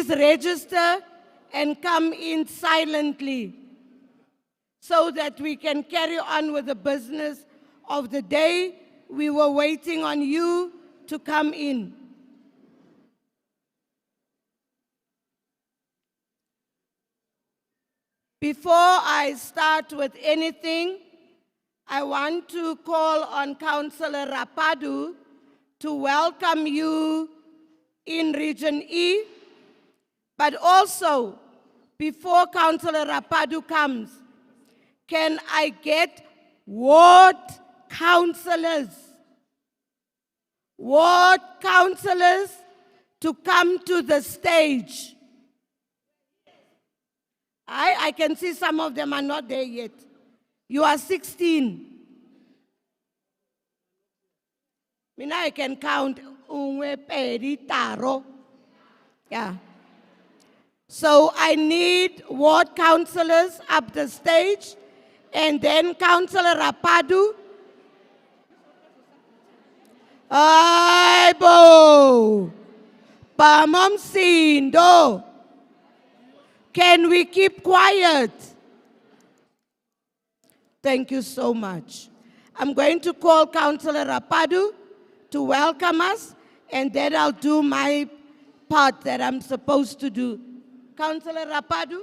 please register and come in silently so that we can carry on with the business of the day. We were waiting on you to come in. Before I start with anything, I want to call on Councillor Rapadu to welcome you in Region E, but also, before Councillor Rapadu comes, can I get ward councillors to come to the stage? I can see some of them are not there yet. You are 16. Mina, I can count. Yeah. So I need ward councillors up the stage, and then Councillor Rapadu. Aibo. Pamam Sindo. Can we keep quiet? Thank you so much. I'm going to call Councillor Rapadu to welcome us, and then I'll do my part that I'm supposed to do. Councillor Rapadu?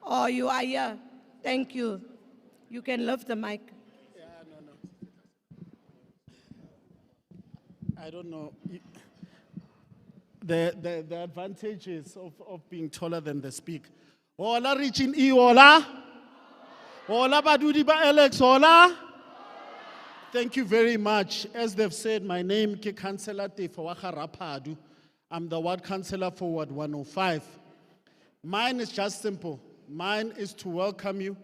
Oh, you are here. Thank you. You can lift the mic. Yeah, no. I don't know. The advantages of being taller than the speaker. Hola, Richin E. Hola. Hola, Badudi Ba Alex. Hola. Thank you very much. As they've said, my name is Councillor Tefawaha Rapadu. I'm the ward councillor for Ward 105. Mine is just simple. Mine is to welcome you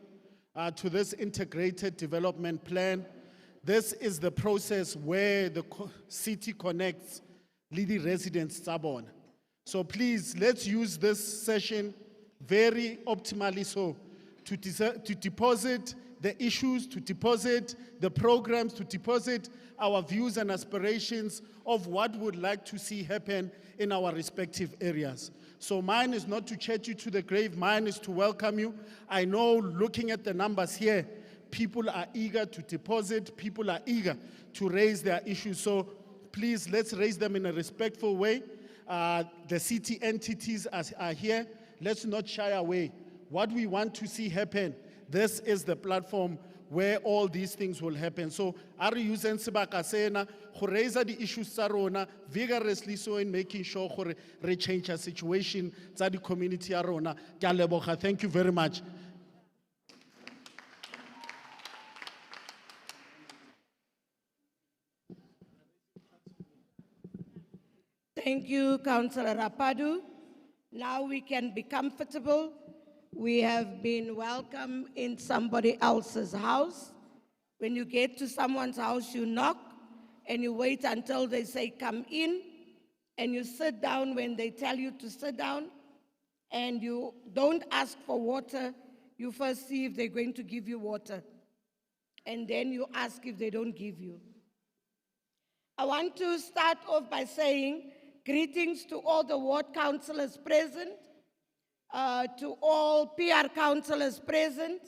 to this integrated development plan. This is the process where the city connects Lady residents Sabon. So please, let's use this session very optimally so to deposit the issues, to deposit the programs, to deposit our views and aspirations of what we'd like to see happen in our respective areas. So mine is not to chat you to the grave, mine is to welcome you. I know, looking at the numbers here, people are eager to deposit, people are eager to raise their issues. So please, let's raise them in a respectful way. The city entities are here. Let's not shy away. What we want to see happen, this is the platform where all these things will happen. So, are you using Sibaka Sena, who raise the issues Sarona vigorously so in making sure we change a situation that the community Arona. Thank you very much. Thank you, Councillor Rapadu. Now we can be comfortable. We have been welcome in somebody else's house. When you get to someone's house, you knock and you wait until they say come in, and you sit down when they tell you to sit down, and you don't ask for water. You first see if they're going to give you water, and then you ask if they don't give you. I want to start off by saying greetings to all the ward councillors present, to all PR councillors present,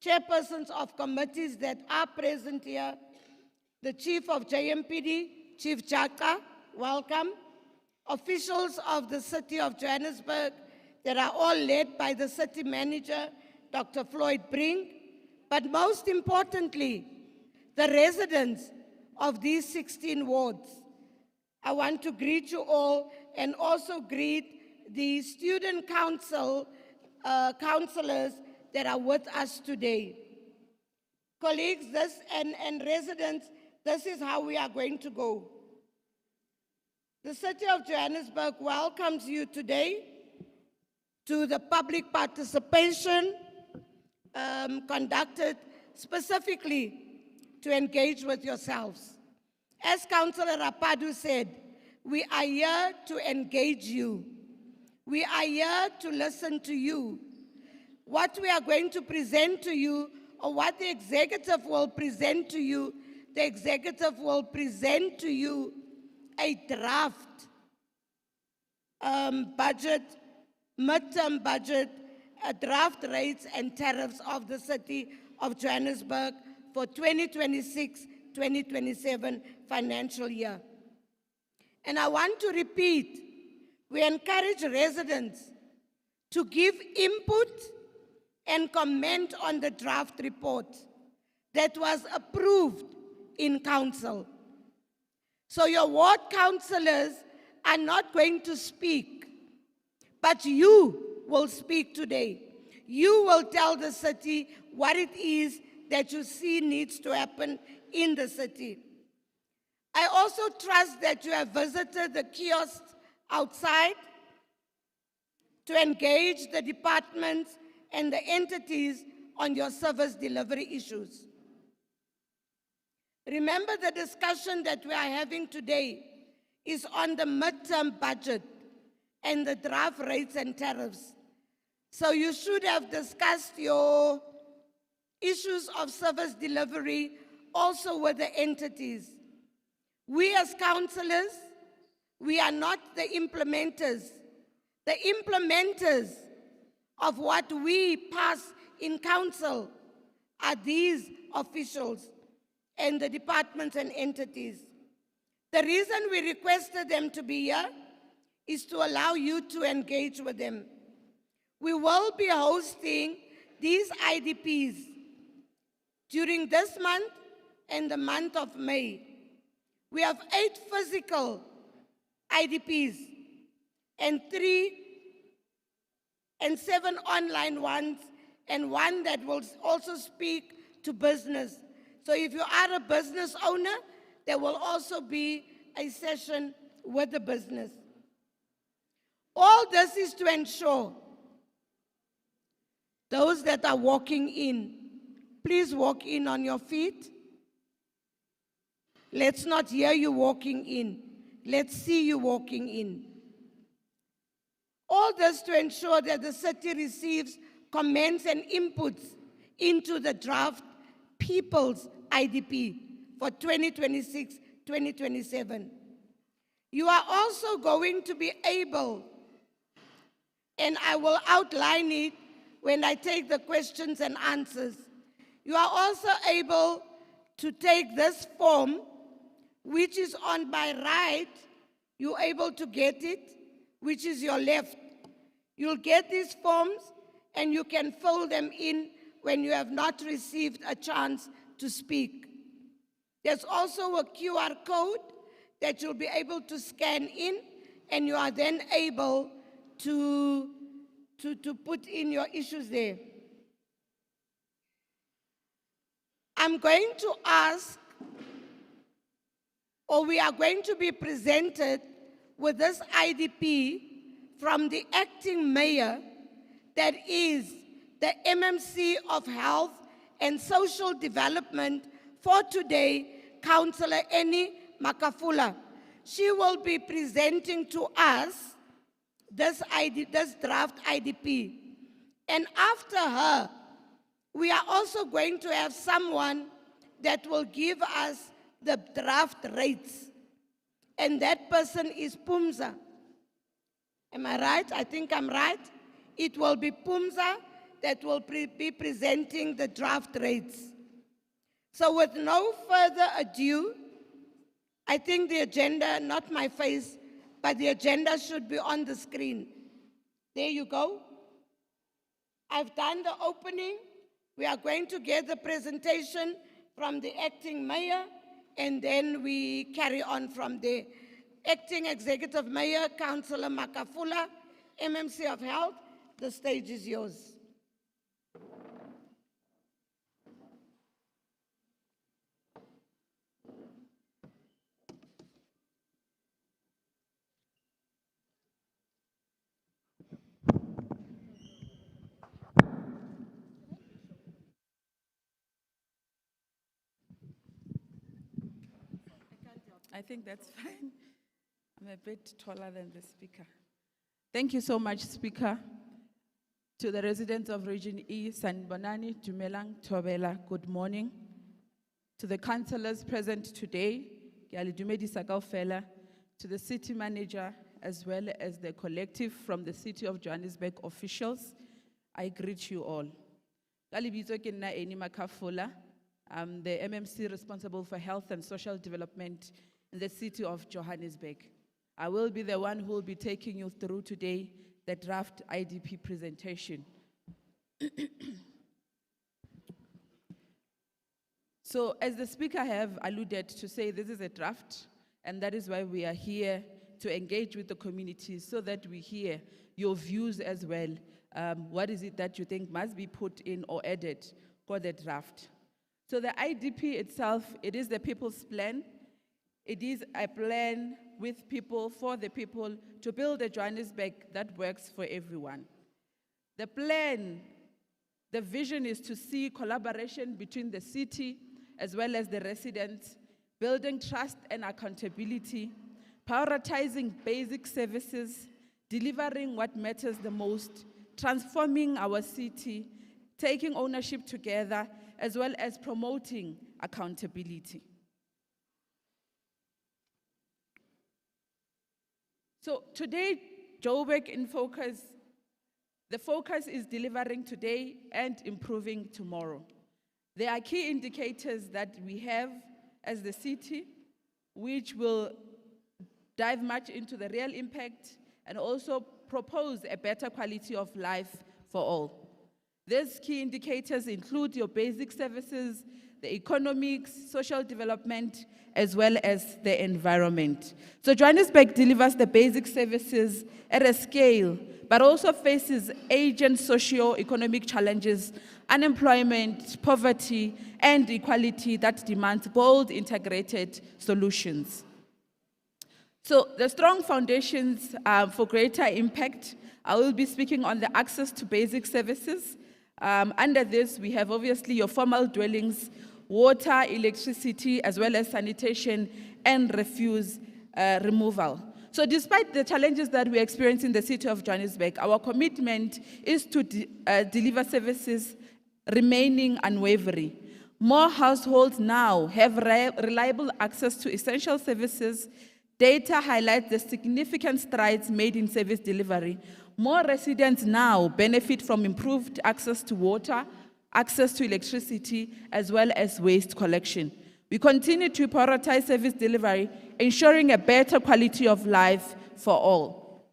chairpersons of committees that are present here, the Chief of JMPD, Chief Jaka, welcome, officials of the City of Johannesburg that are all led by the City Manager, Dr. Floyd Brink, but most importantly, the residents of these 16 wards. I want to greet you all and also greet the student council councillors that are with us today. Colleagues, and residents, this is how we are going to go. The City of Johannesburg welcomes you today to the public participation conducted specifically to engage with yourselves. As Councillor Rapadu said, we are here to engage you. We are here to listen to you. What we are going to present to you, or what the executive will present to you, the executive will present to you a draft budget, midterm budget, draft rates and tariffs of the city of Johannesburg for 2026-2027 financial year. And I want to repeat, we encourage residents to give input and comment on the draft report that was approved in council. So your ward councillors are not going to speak, but you will speak today. You will tell the city what it is that you see needs to happen in the city. I also trust that you have visited the kiosks outside to engage the departments and the entities on your service delivery issues. Remember, the discussion that we are having today is on the midterm budget and the draft rates and tariffs. So you should have discussed your issues of service delivery also with the entities. We as councillors, we are not the implementers. The implementers of what we pass in council are these officials and the departments and entities. The reason we requested them to be here is to allow you to engage with them. We will be hosting these IDPs during this month and the month of May. We have 8 physical IDPs and 7 online ones, and 1 that will also speak to business. So if you are a business owner, there will also be a session with the business. All this is to ensure those that are walking in, please walk in on your feet. Let's not hear you walking in. Let's see you walking in. All this to ensure that the city receives comments and inputs into the draft People's IDP for 2026-2027. You are also going to be able, and I will outline it when I take the questions and answers, you are also able to take this form, which is on my right. You're able to get it, which is your left. You'll get these forms and you can fill them in when you have not received a chance to speak. There's also a QR code that you'll be able to scan in, and you are then able to put in your issues there. I'm going to ask, or we are going to be presented with this IDP from the acting mayor, that is the MMC of Health and Social Development for today, Councillor Annie Makafula. She will be presenting to us this draft IDP. And after her, we are also going to have someone that will give us the draft rates. And that person is Pumza. Am I right? I think I'm right. It will be Pumza that will be presenting the draft rates. So with no further ado, I think the agenda, not my face, but the agenda should be on the screen. There you go. I've done the opening. We are going to get the presentation from the acting mayor, and then we carry on from there. Acting Executive Mayor, Councillor Makafula, MMC of Health, the stage is yours. I think that's fine. I'm a bit taller than the speaker. Thank you so much, Speaker. To the residents of Region E, Sanbonani, Dumelang, Tobela, good morning. To the councillors present today, to the city manager, as well as the collective from the City of Johannesburg officials, I greet you all. Ka lebitso ke nna Annie Makafola. I'm the MMC responsible for health and social development in the City of Johannesburg. I will be the one who will be taking you through today the draft IDP presentation. So, as the speaker have alluded to say, this is a draft, and that is why we are here to engage with the community so that we hear your views as well. What is it that you think must be put in or added for the draft? So the IDP itself, it is the people's plan. It is a plan with people, for the people, to build a Johannesburg that works for everyone. The plan, the vision is to see collaboration between the city as well as the residents, building trust and accountability, prioritizing basic services, delivering what matters the most, transforming our city, taking ownership together, as well as promoting accountability. So today, Joburg in focus, the focus is delivering today and improving tomorrow. There are key indicators that we have as the city, which will dive much into the real impact and also propose a better quality of life for all. These key indicators include your basic services, the economics, social development, as well as the environment. So Johannesburg delivers the basic services at a scale, but also faces agent socio-economic challenges, unemployment, poverty, and equality that demands bold, integrated solutions. So the strong foundations for greater impact, I will be speaking on the access to basic services. Under this, we have obviously your formal dwellings, water, electricity, as well as sanitation and refuse removal. So despite the challenges that we experience in the city of Johannesburg, our commitment is to deliver services remaining unwavering. More households now have reliable access to essential services. Data highlights the significant strides made in service delivery. More residents now benefit from improved access to water, access to electricity, as well as waste collection. We continue to prioritize service delivery, ensuring a better quality of life for all.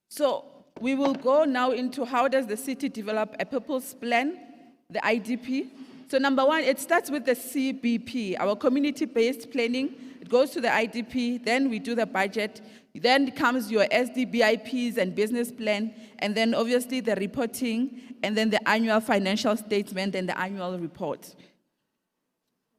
So we will go now into how does the city develop a people's plan, the IDP. So number one, it starts with the CBP, our community-based planning. It goes to the IDP, then we do the budget, then comes your SDBIPs and business plan, and then obviously the reporting, and then the annual financial statement and the annual report.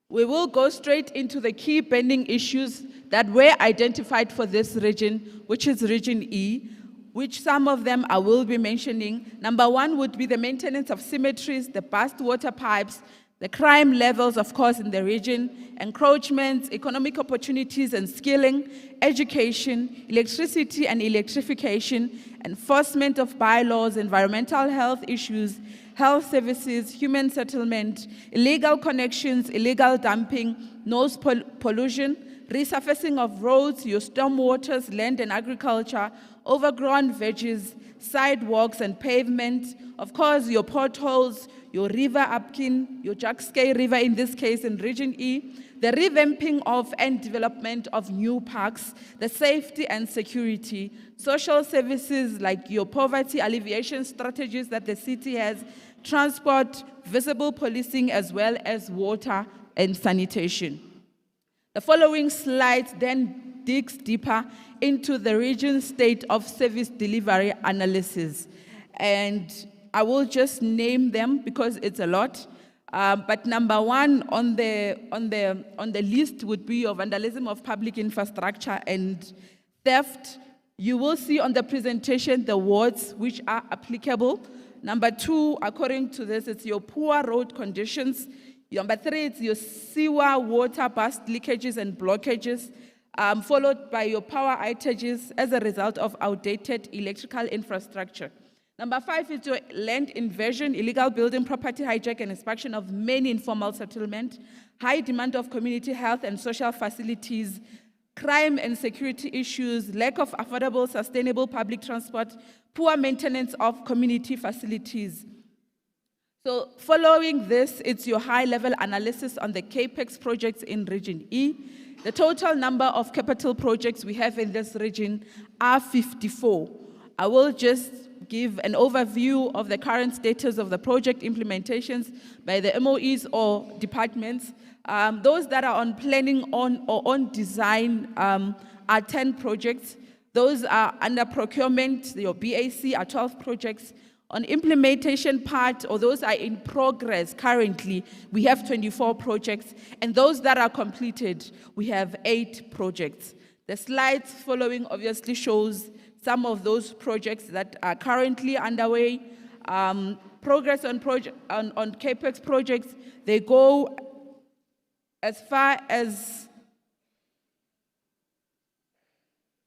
We will go straight into the key pending issues that were identified for this region, which is Region E, which some of them I will be mentioning. Number one would be the maintenance of cemeteries, the burst water pipes, the crime levels, of course, in the region, encroachments, economic opportunities and skilling, education, electricity and electrification, enforcement of bylaws, environmental health issues, health services, human settlement, illegal connections, illegal dumping, noise pollution, resurfacing of roads, your stormwaters, land and agriculture, overgrown veggies, sidewalks and pavement, of course, your potholes, your river upkin, your Jackskay River in this case in Region E, the revamping of and development of new parks, the safety and security, social services like your poverty alleviation strategies that the city has, transport, visible policing, as well as water and sanitation. The following slide then digs deeper into the region's state of service delivery analysis. And I will just name them because it's a lot. But number one on the list would be your vandalism of public infrastructure and theft. You will see on the presentation the wards which are applicable. Number two, according to this, it's your poor road conditions. Number three, it's your sewer, water, burst leakages and blockages, followed by your power outages as a result of outdated electrical infrastructure. Number five is your land invasion, illegal building, property hijack, and expansion of many informal settlement, high demand of community health and social facilities, crime and security issues, lack of affordable, sustainable public transport, poor maintenance of community facilities. So following this, it's your high-level analysis on the CAPEX projects in Region E. The total number of capital projects we have in this region are 54. I will just give an overview of the current status of the project implementations by the MOEs or departments. Those that are on planning on or on design are 10 projects. Those are under procurement, your BAC are 12 projects. On implementation part, or those are in progress currently, we have 24 projects, and those that are completed, we have 8 projects. The slides following obviously shows some of those projects that are currently underway. Progress on CAPEX projects, they go as far as,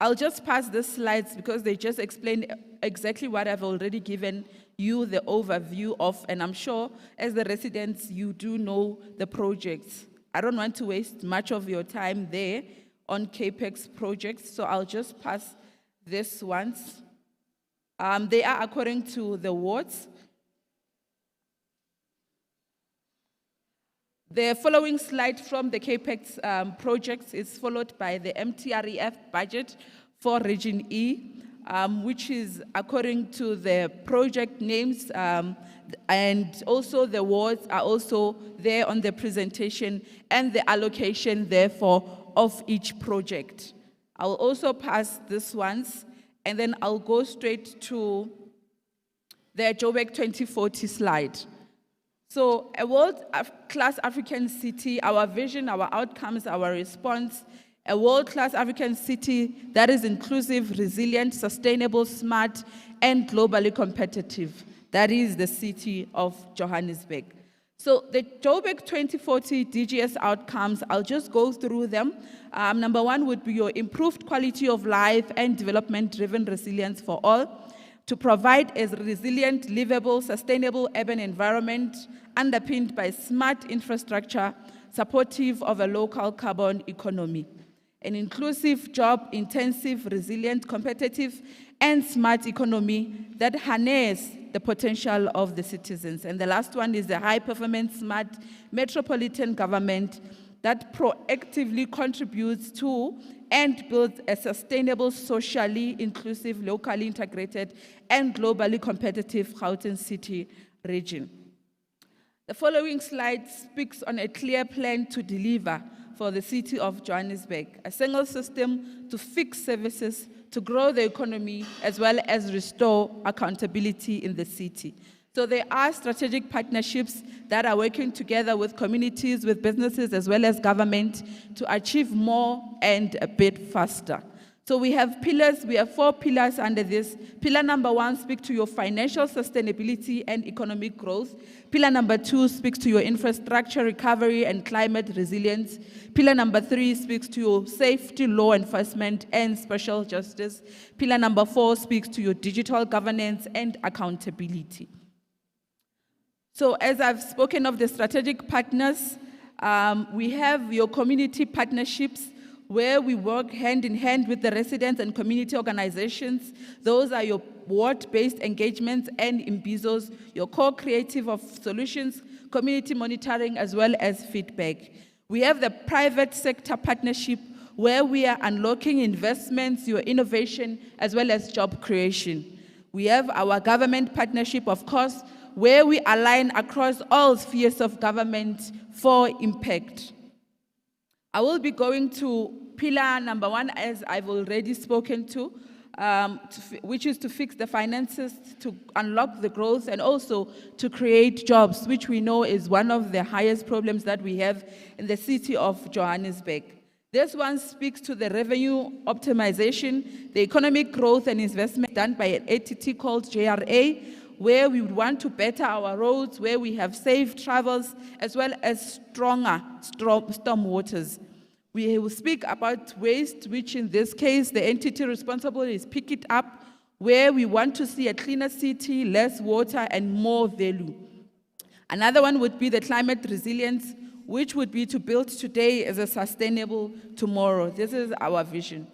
I'll just pass the slides because they just explain exactly what I've already given you the overview of, and I'm sure as the residents you do know the projects. I don't want to waste much of your time there on CAPEX projects, so I'll just pass this ones. They are according to the wards. The following slide from the CAPEX projects is followed by the MTREF budget for Region E, which is according to the project names, and also the wards are also there on the presentation and the allocation, therefore, of each project. I'll also pass this ones, and then I'll go straight to the Joburg 2040 slide. So a world-class African city, our vision, our outcomes, our response, a world-class African city that is inclusive, resilient, sustainable, smart, and globally competitive. That is the city of Johannesburg. So the Joburg 2040 DGS outcomes, I'll just go through them. Number one would be your improved quality of life and development-driven resilience for all, to provide a resilient, livable, sustainable urban environment underpinned by smart infrastructure, supportive of a local carbon economy. An inclusive, job-intensive, resilient, competitive, and smart economy that harness the potential of the citizens. And the last one is the high-performance, smart metropolitan government that proactively contributes to and builds a sustainable, socially inclusive, locally integrated, and globally competitive Gauteng City region. The following slide speaks on a clear plan to deliver for the city of Johannesburg, a single system to fix services, to grow the economy, as well as restore accountability in the city. So there are strategic partnerships that are working together with communities, with businesses, as well as government to achieve more and a bit faster. So we have pillars, we have 4 pillars under this. Pillar number 1 speaks to your financial sustainability and economic growth. Pillar number 2 speaks to your infrastructure recovery and climate resilience. Pillar number 3 speaks to your safety, law enforcement, and social justice. Pillar number 4 speaks to your digital governance and accountability. So as I've spoken of the strategic partners, we have your community partnerships where we work hand in hand with the residents and community organizations. Those are your ward-based engagements and imbizos, your core creative of solutions, community monitoring, as well as feedback. We have the private sector partnership where we are unlocking investments, your innovation, as well as job creation. We have our government partnership, of course, where we align across all spheres of government for impact. I will be going to pillar number 1, as I've already spoken to, which is to fix the finances, to unlock the growth, and also to create jobs, which we know is one of the highest problems that we have in the city of Johannesburg. This one speaks to the revenue optimization, the economic growth and investment done by an entity called JRA, where we want to better our roads, where we have safe travels, as well as stronger storm waters. We will speak about waste, which in this case, the entity responsible is Pick It Up, where we want to see a cleaner city, less water, and more value. Another one would be the climate resilience, which would be to build today as a sustainable tomorrow. This is our vision.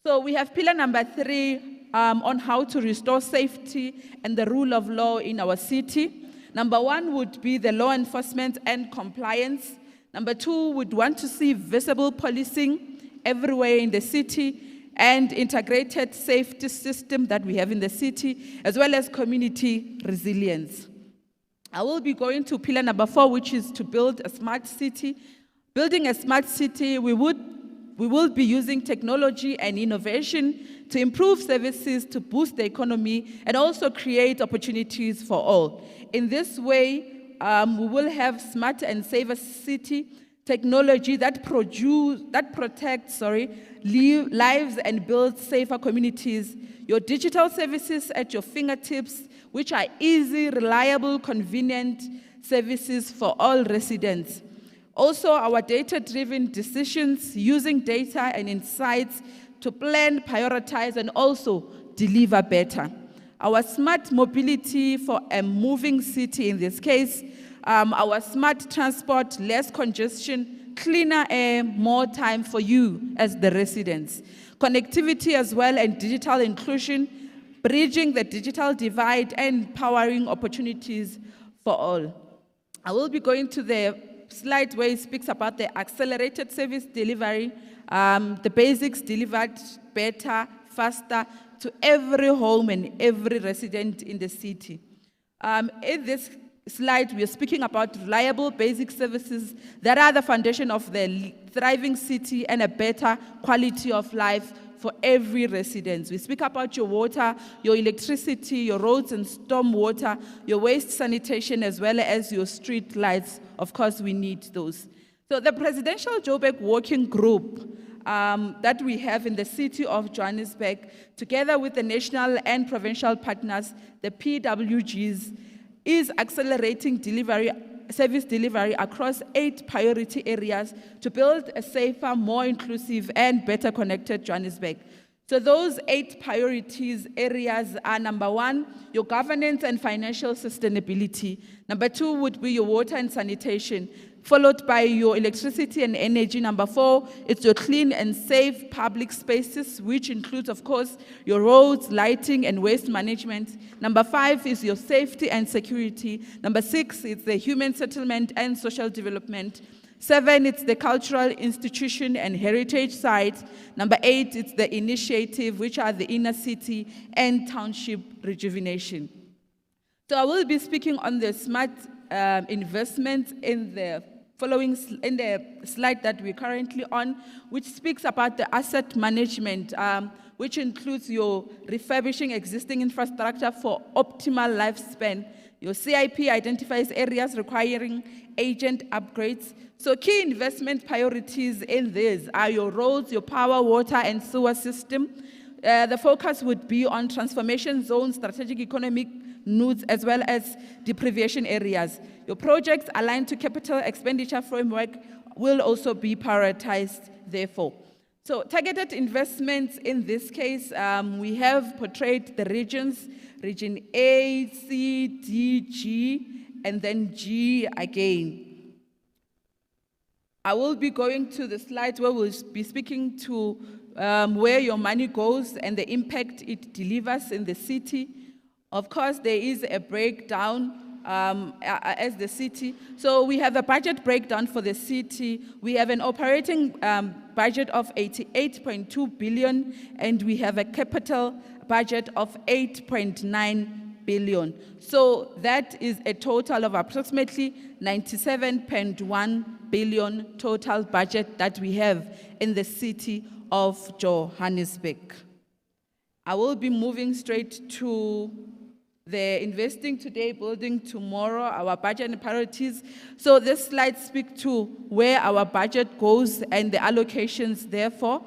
So we have pillar number 3 on how to restore safety and the rule of law in our city. Number 1 would be the law enforcement and compliance. Number 2 would want to see visible policing everywhere in the city and integrated safety system that we have in the city, as well as community resilience. I will be going to pillar number 4, which is to build a smart city. Building a smart city, we will be using technology and innovation to improve services, to boost the economy, and also create opportunities for all. In this way, we will have smart and safer city technology that protects lives and builds safer communities. Your digital services at your fingertips, which are easy, reliable, convenient services for all residents. Also, our data-driven decisions using data and insights to plan, prioritize, and also deliver better. Our smart mobility for a moving city in this case, our smart transport, less congestion, cleaner air, more time for you as the residents. Connectivity as well and digital inclusion, bridging the digital divide and powering opportunities for all. I will be going to the slide where it speaks about the accelerated service delivery, the basics delivered better, faster to every home and every resident in the city. In this slide, we are speaking about reliable basic services that are the foundation of the thriving city and a better quality of life for every resident. We speak about your water, your electricity, your roads and storm water, your waste sanitation, as well as your street lights. Of course, we need those. So the Presidential Joburg Working Group that we have in the city of Johannesburg, together with the national and provincial partners, the PWGs, is accelerating service delivery across 8 priority areas to build a safer, more inclusive, and better connected Johannesburg. So those 8 priorities areas are: number 1, your governance and financial sustainability. Number 2 would be your water and sanitation, followed by your electricity and energy. Number 4, it's your clean and safe public spaces, which includes, of course, your roads, lighting, and waste management. Number 5 is your safety and security. Number 6, it's the human settlement and social development. 7, it's the cultural institution and heritage sites. Number 8, it's the initiative, which are the inner city and township rejuvenation. So I will be speaking on the smart investments in the slide that we're currently on, which speaks about the asset management, which includes your refurbishing existing infrastructure for optimal lifespan. Your CIP identifies areas requiring agent upgrades. So key investment priorities in this are your roads, your power, water, and sewer system. The focus would be on transformation zones, strategic economic nodes, as well as deprivation areas. Your projects aligned to capital expenditure framework will also be prioritized, therefore. So targeted investments in this case, we have portrayed the regions, region A, C, D, G, and then G again. I will be going to the slide where we'll be speaking to where your money goes and the impact it delivers in the city. Of course, there is a breakdown as the city. So we have a budget breakdown for the city. We have an operating budget of 88.2 billion, and we have a capital budget of 8.9 billion. So that is a total of approximately 97.1 billion total budget that we have in the city of Johannesburg. I will be moving straight to the investing today, building tomorrow, our budget and priorities. So this slide speaks to where our budget goes and the allocations therefore,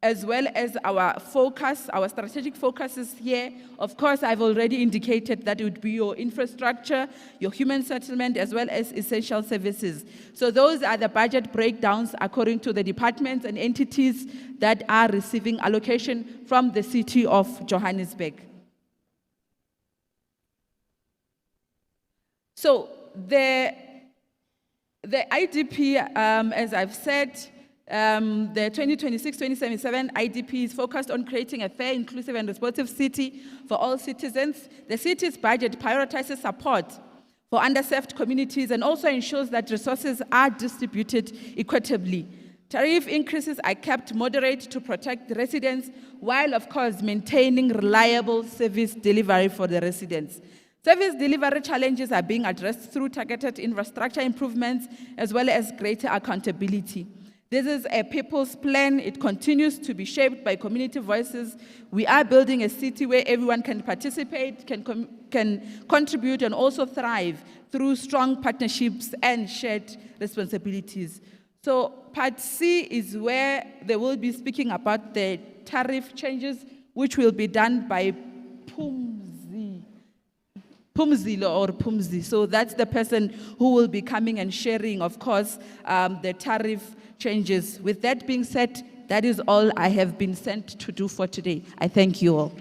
as well as our focus, our strategic focuses here. Of course, I've already indicated that it would be your infrastructure, your human settlement, as well as essential services. So those are the budget breakdowns according to the departments and entities that are receiving allocation from the city of Johannesburg. So the The IDP, as I've said, the 2026-2077 IDP is focused on creating a fair, inclusive, and responsive city for all citizens. The city's budget prioritizes support for underserved communities and also ensures that resources are distributed equitably. Tariff increases are kept moderate to protect the residents, while, of course, maintaining reliable service delivery for the residents. Service delivery challenges are being addressed through targeted infrastructure improvements as well as greater accountability. This is a people's plan. It continues to be shaped by community voices. We are building a city where everyone can participate, can contribute, and also thrive through strong partnerships and shared responsibilities. So part C is where they will be speaking about the tariff changes, which will be done by Pumzi. So that's the person who will be coming and sharing, of course, the tariff changes. With that being said, that is all I have been sent to do for today. I thank you all.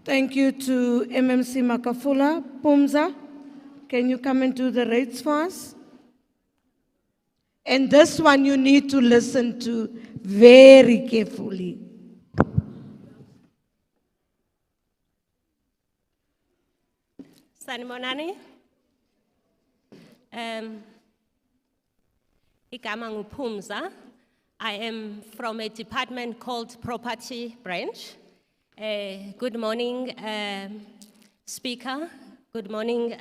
Thank you to MMC Makafula. Pumza, can you come and do the rates for us? And this one you need to listen to very carefully. Sanibonani. Igama nguPhumza. I am from a department called Property Branch. Good morning, Speaker. Good morning,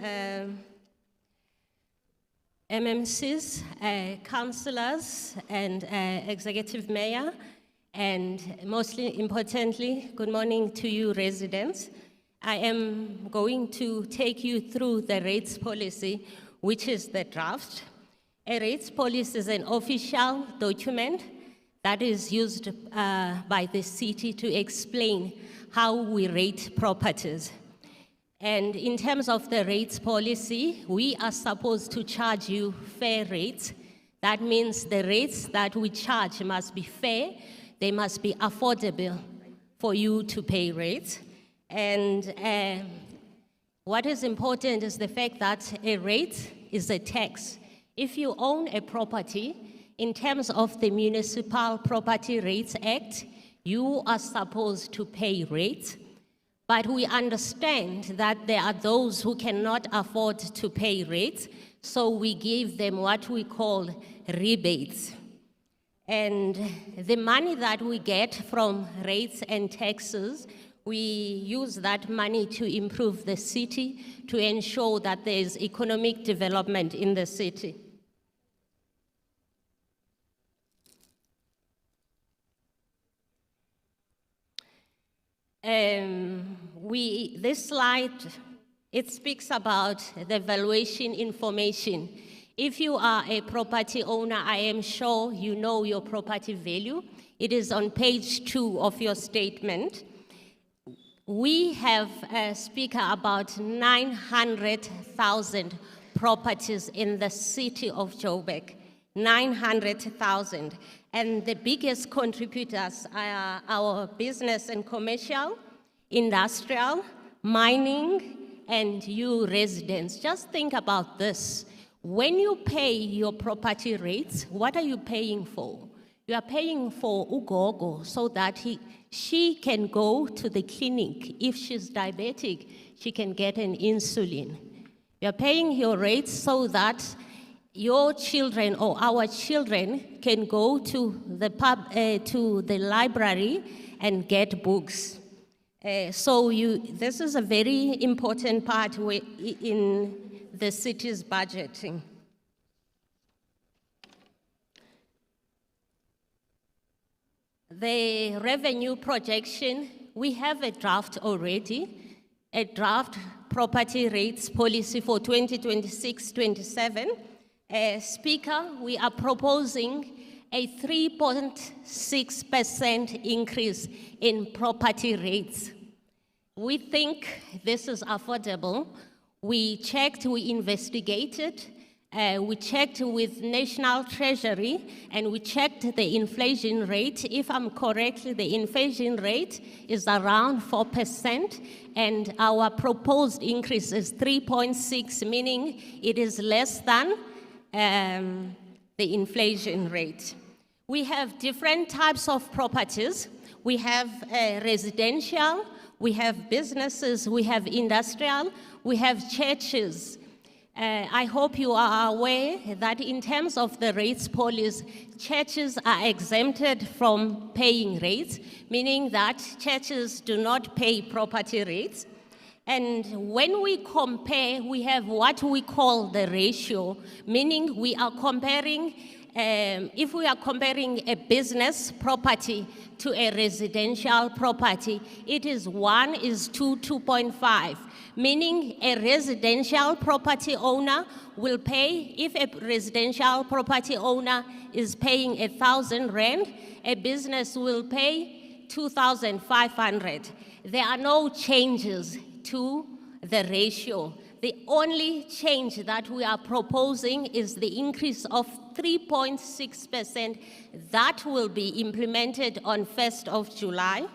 MMCs, councillors, and Executive Mayor. And mostly importantly, good morning to you residents. I am going to take you through the rates policy, which is the draft. A rates policy is an official document that is used by the city to explain how we rate properties. And in terms of the rates policy, we are supposed to charge you fair rates. That means the rates that we charge must be fair, they must be affordable for you to pay rates. And what is important is the fact that a rate is a tax. If you own a property, in terms of the Municipal Property Rates Act, you are supposed to pay rates. But we understand that there are those who cannot afford to pay rates, so we give them what we call rebates. And the money that we get from rates and taxes, we use that money to improve the city, to ensure that there is economic development in the city. This slide, it speaks about the valuation information. If you are a property owner, I am sure you know your property value. It is on page 2 of your statement. We have, Speaker, about 900,000 properties in the city of Joburg. 900,000. And the biggest contributors are our business and commercial, industrial, mining, and you residents. Just think about this. When you pay your property rates, what are you paying for? You are paying for ugogo so that she can go to the clinic. If she's diabetic, she can get an insulin. You are paying your rates so that your children or our children can go to the library and get books. This is a very important part in the city's budgeting. The revenue projection, we have a draft already, a draft property rates policy for 2026-27. Speaker, we are proposing a 3.6% increase in property rates. We think this is affordable. We checked, we investigated, We checked with National Treasury and we checked the inflation rate. If I'm correct, the inflation rate is around 4% and our proposed increase is 3.6, meaning it is less than the inflation rate. We have different types of properties. We have residential, we have businesses, we have industrial, we have churches. I hope you are aware that in terms of the rates policy, churches are exempted from paying rates, meaning that churches do not pay property rates. And when we compare, we have what we call the ratio, meaning we are comparing, if we are comparing a business property to a residential property, it is 1 is to 2.5. Meaning a residential property owner will pay, if a residential property owner is paying 1,000 rand, a business will pay 2,500. There are no changes to the ratio. The only change that we are proposing is the increase of 3.6% that will be implemented on 1st of July.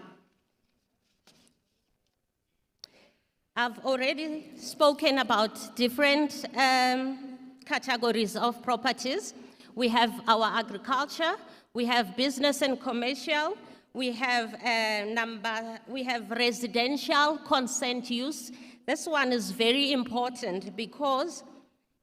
I've already spoken about different categories of properties. We have our agriculture, we have business and commercial, we have residential consent use. This one is very important because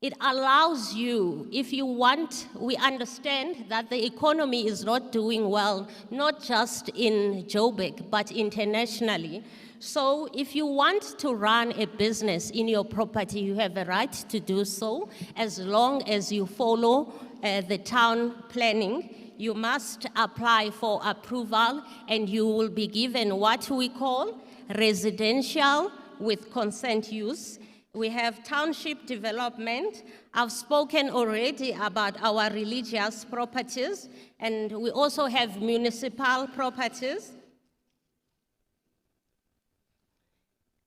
it allows you, if you want, we understand that the economy is not doing well, not just in Joburg, but internationally. So if you want to run a business in your property, you have a right to do so as long as you follow the town planning. You must apply for approval and you will be given what we call residential with consent use. We have township development. I've spoken already about our religious properties, and we also have municipal properties.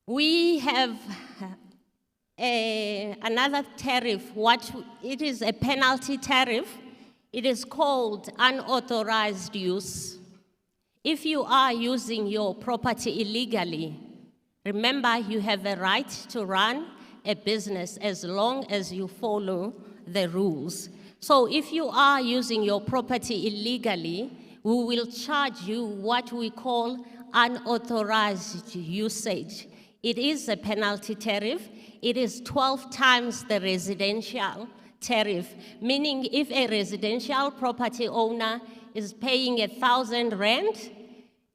We have another tariff, it is a penalty tariff. It is called unauthorized use. If you are using your property illegally, remember you have a right to run a business as long as you follow the rules. So if you are using your property illegally, we will charge you what we call unauthorized usage. It is a penalty tariff. It is 12 times the residential tariff, meaning if a residential property owner is paying 1,000 rand,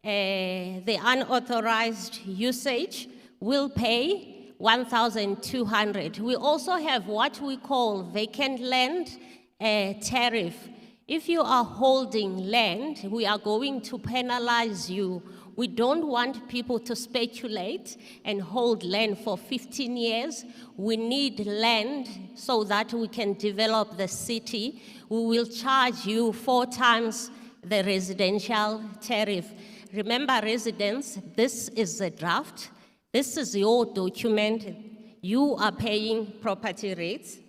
the unauthorized usage will pay 1,200. We also have what we call vacant land tariff. If you are holding land, we are going to penalize you. We don't want people to speculate and hold land for 15 years. We need land so that we can develop the city. We will charge you 4 times the residential tariff. Remember, residents, this is a draft. This is your document. You are paying property rates.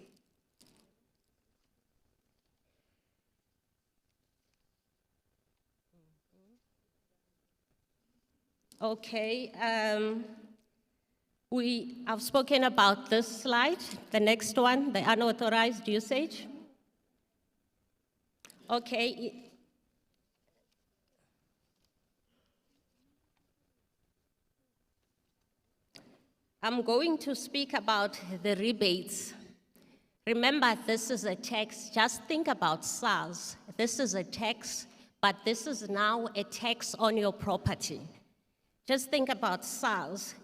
Okay, I've spoken about this slide. The next one, the unauthorized usage. Okay. I'm going to speak about the rebates. Remember, this is a tax. Just think about SARS. This is a tax, but this is now a tax on your property. Just think about SARS.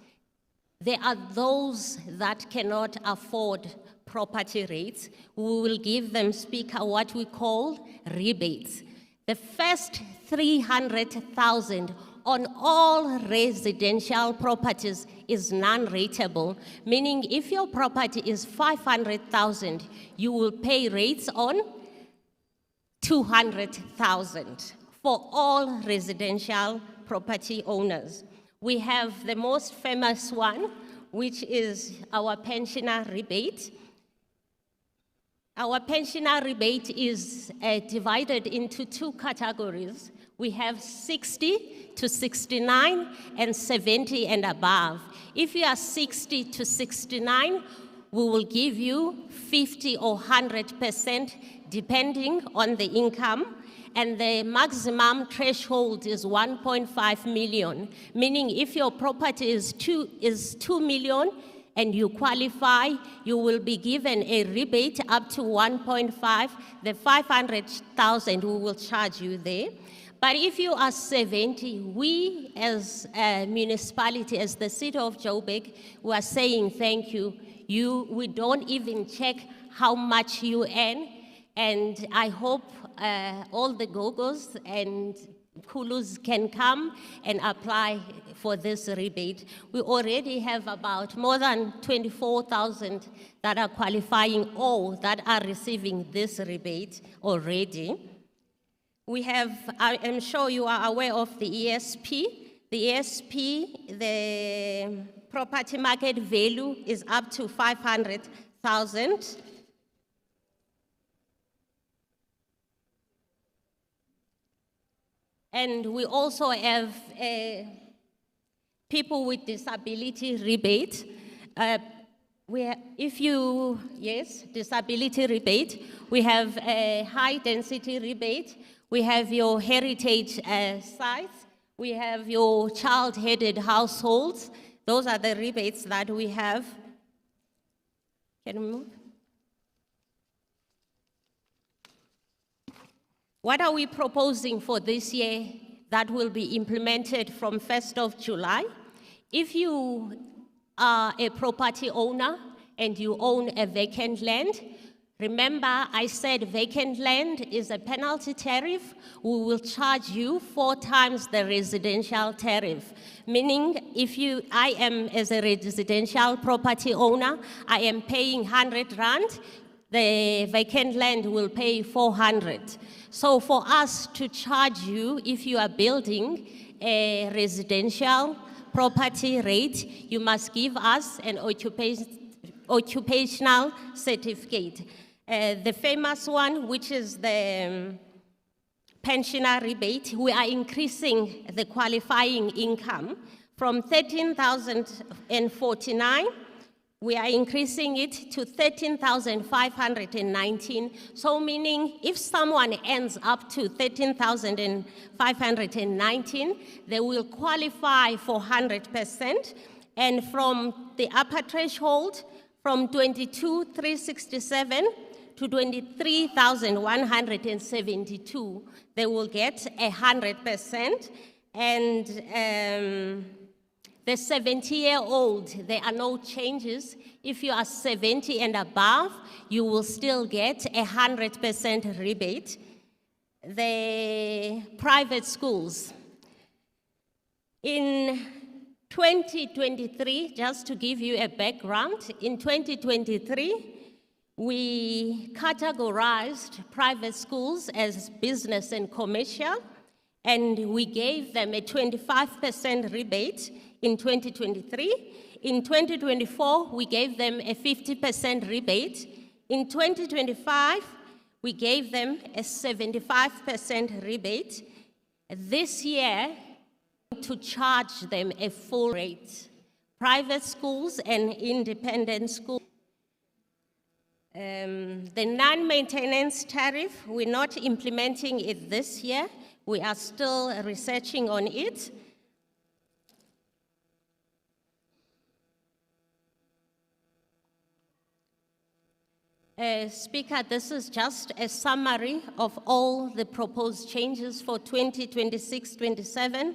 There are those that cannot afford property rates. We will give them, Speaker, what we call rebates. The first 300,000 on all residential properties is non-rateable, meaning if your property is 500,000, you will pay rates on 200,000 for all residential property owners. We have the most famous one, which is our pensioner rebate. Our pensioner rebate is divided into two categories. We have 60 to 69 and 70 and above. If you are 60 to 69, we will give you 50 or 100% depending on the income. And the maximum threshold is 1.5 million, meaning if your property is 2 million and you qualify, you will be given a rebate up to 1.5. The 500,000 we will we you there. But if you are 70, we as a municipality, as the city of Joburg, we are saying thank you. We don't even check how much you earn. And I hope all the gogos and kulus can come and apply for this rebate. We already have about more than 24,000 that are qualifying or that are receiving this rebate already. We have, I am sure you are aware of the ESP. The ESP, the property market value is up to 500,000. And we also have people with disability rebate. Disability rebate. We have a high density rebate. We have your heritage sites. We have your child-headed households. Those are the rebates that we have. Can we move? What are we proposing for this year that will be implemented from 1st of July? If you are a property owner and you own a vacant land, remember I said vacant land is a penalty tariff. We will charge you 4 times the residential tariff. Meaning I am as a residential property owner, I am paying 100 rand, the vacant land will pay 400. So for us to charge you, if you are building a residential property rate, you must give us an occupational certificate. The famous one, which is the pensioner rebate, we are increasing the qualifying income from 13,049. We are increasing it to 13,519. So meaning if someone ends up to 13,519, they will qualify for 100%. And from the upper threshold, from 22,367 to 23,172, they will get 100%. And the 70-year-old, there are no changes. If you are 70 and above, you will still get 100% rebate. The private schools. In 2023, just to give you a background, in 2023, we categorized private schools as business and commercial, and we gave them a 25% rebate in 2023. In 2024, we gave them a 50% rebate. In 2025, we gave them a 75% rebate. This year, to charge them a full rate. Private schools and independent schools. The non-maintenance tariff, we're not implementing it this year. We are still researching on it. Speaker, this is just a summary of all the proposed changes for 2026-27.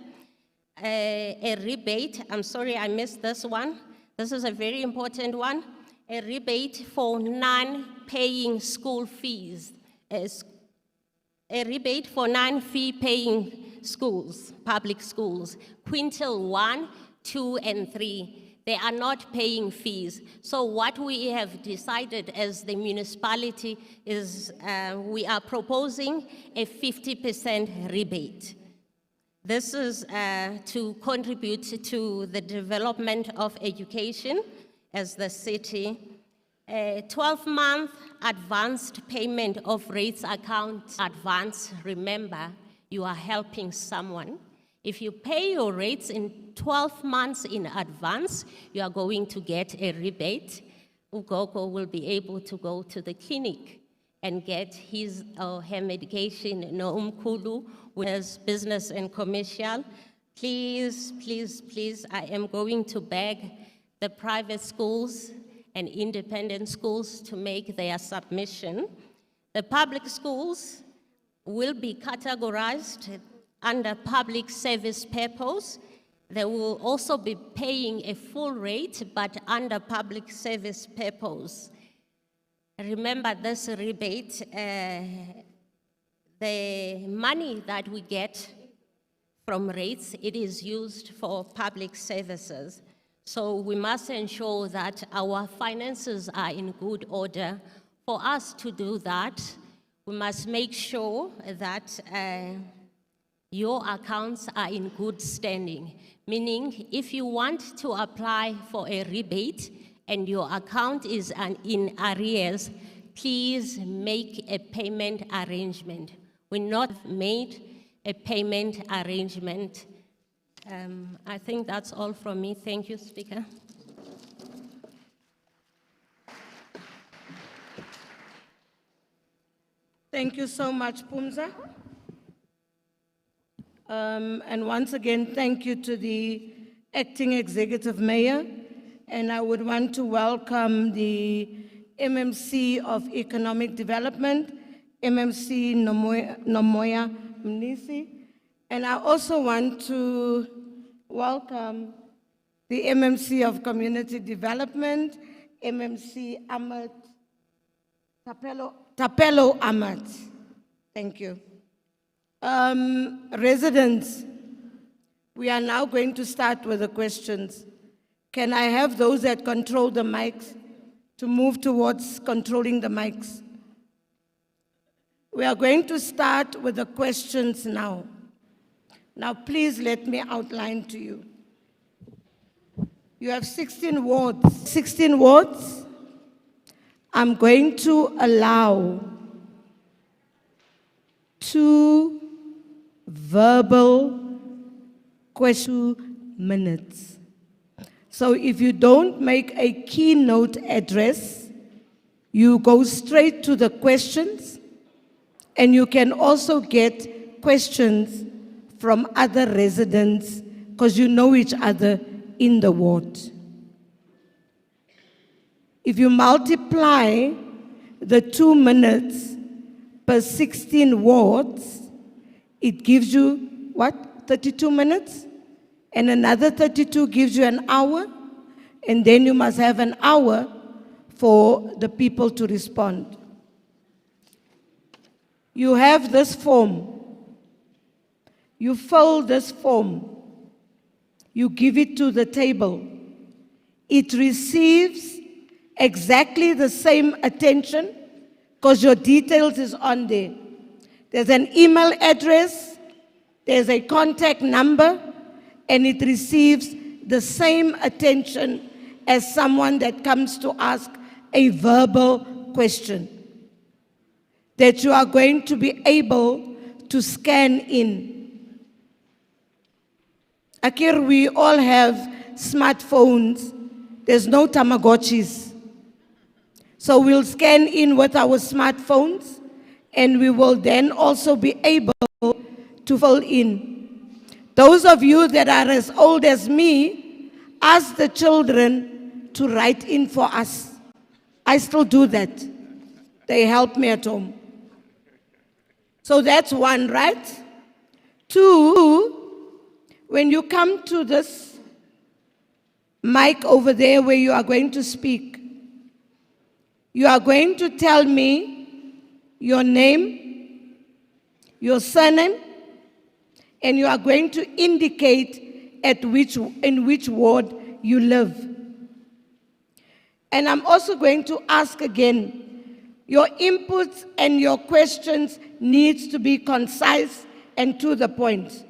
A rebate, I'm sorry I missed this one. This is a very important one. A rebate for non-paying school fees. A rebate for non-fee paying schools, public schools. Quintile 1, 2, and 3. They are not paying fees. So what we have decided as the municipality is we are proposing a 50% rebate. This is to contribute to the development of education as the city. A 12-month advanced payment of rates account advance. Remember, you are helping someone. If you pay your rates in 12 months in advance, you are going to get a rebate. Ugogo will be able to go to the clinic and get his or her medication. No umkulu, with business and commercial. Please, please, please, I am going to beg the private schools and independent schools to make their submission. The public schools will be categorized under public service purpose. They will also be paying a full rate, but under public service purpose. Remember this rebate, the money that we get from rates, it is used for public services. So we must ensure that our finances are in good order. For us to do that, we must make sure that your accounts are in good standing. Meaning, if you want to apply for a rebate and your account is in arrears, please make a payment arrangement. We not made a payment arrangement. I think that's all from me. Thank you, Speaker. Thank you so much, Pumza. And once again, thank you to the Acting Executive Mayor. And I would want to welcome the MMC of Economic Development, MMC Nomoya Mnisi. And I also want to welcome the MMC of Community Development, MMC Ahmed Tapelo Ahmed. Thank you. Residents, we are now going to start with the questions. Can I have those that control the mics to move towards controlling the mics? We are going to start with the questions now. Now, please let me outline to you. You have 16 wards. 16 wards. I'm going to allow 2 verbal question minutes. So if you don't make a keynote address, you go straight to the questions, and you can also get questions from other residents because you know each other in the ward. If you multiply the 2 minutes per 16 wards, it gives you, what, 32 minutes? And another 32 gives you an hour, and then you must have an hour for the people to respond. You have this form. You fill this form. You give it to the table. It receives exactly the same attention because your details is on there. There's an email address, there's a contact number, and it receives the same attention as someone that comes to ask a verbal question that you are going to be able to scan in. Akir, we all have smartphones. There's no Tamagotchis. So we'll scan in with our smartphones, and we will then also be able to fill in. Those of you that are as old as me, ask the children to write in for us. I still do that. They help me at home. So that's one, right? 2, when you come to this mic over there where you are going to speak, you are going to tell me your name, your surname, and you are going to indicate in which ward you live. And I'm also going to ask again, your inputs and your questions needs to be concise and to the point.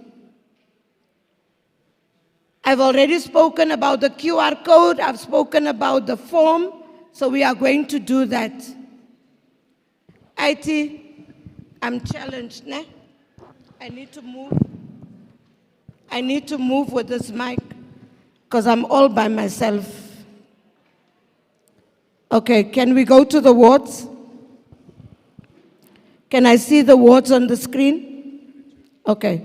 I've already spoken about the QR code. I've spoken about the form. So we are going to do that. IT, I'm challenged, ne? I need to move. I need to move with this mic because I'm all by myself. Okay, can we go to the wards? Can I see the wards on the screen? Okay.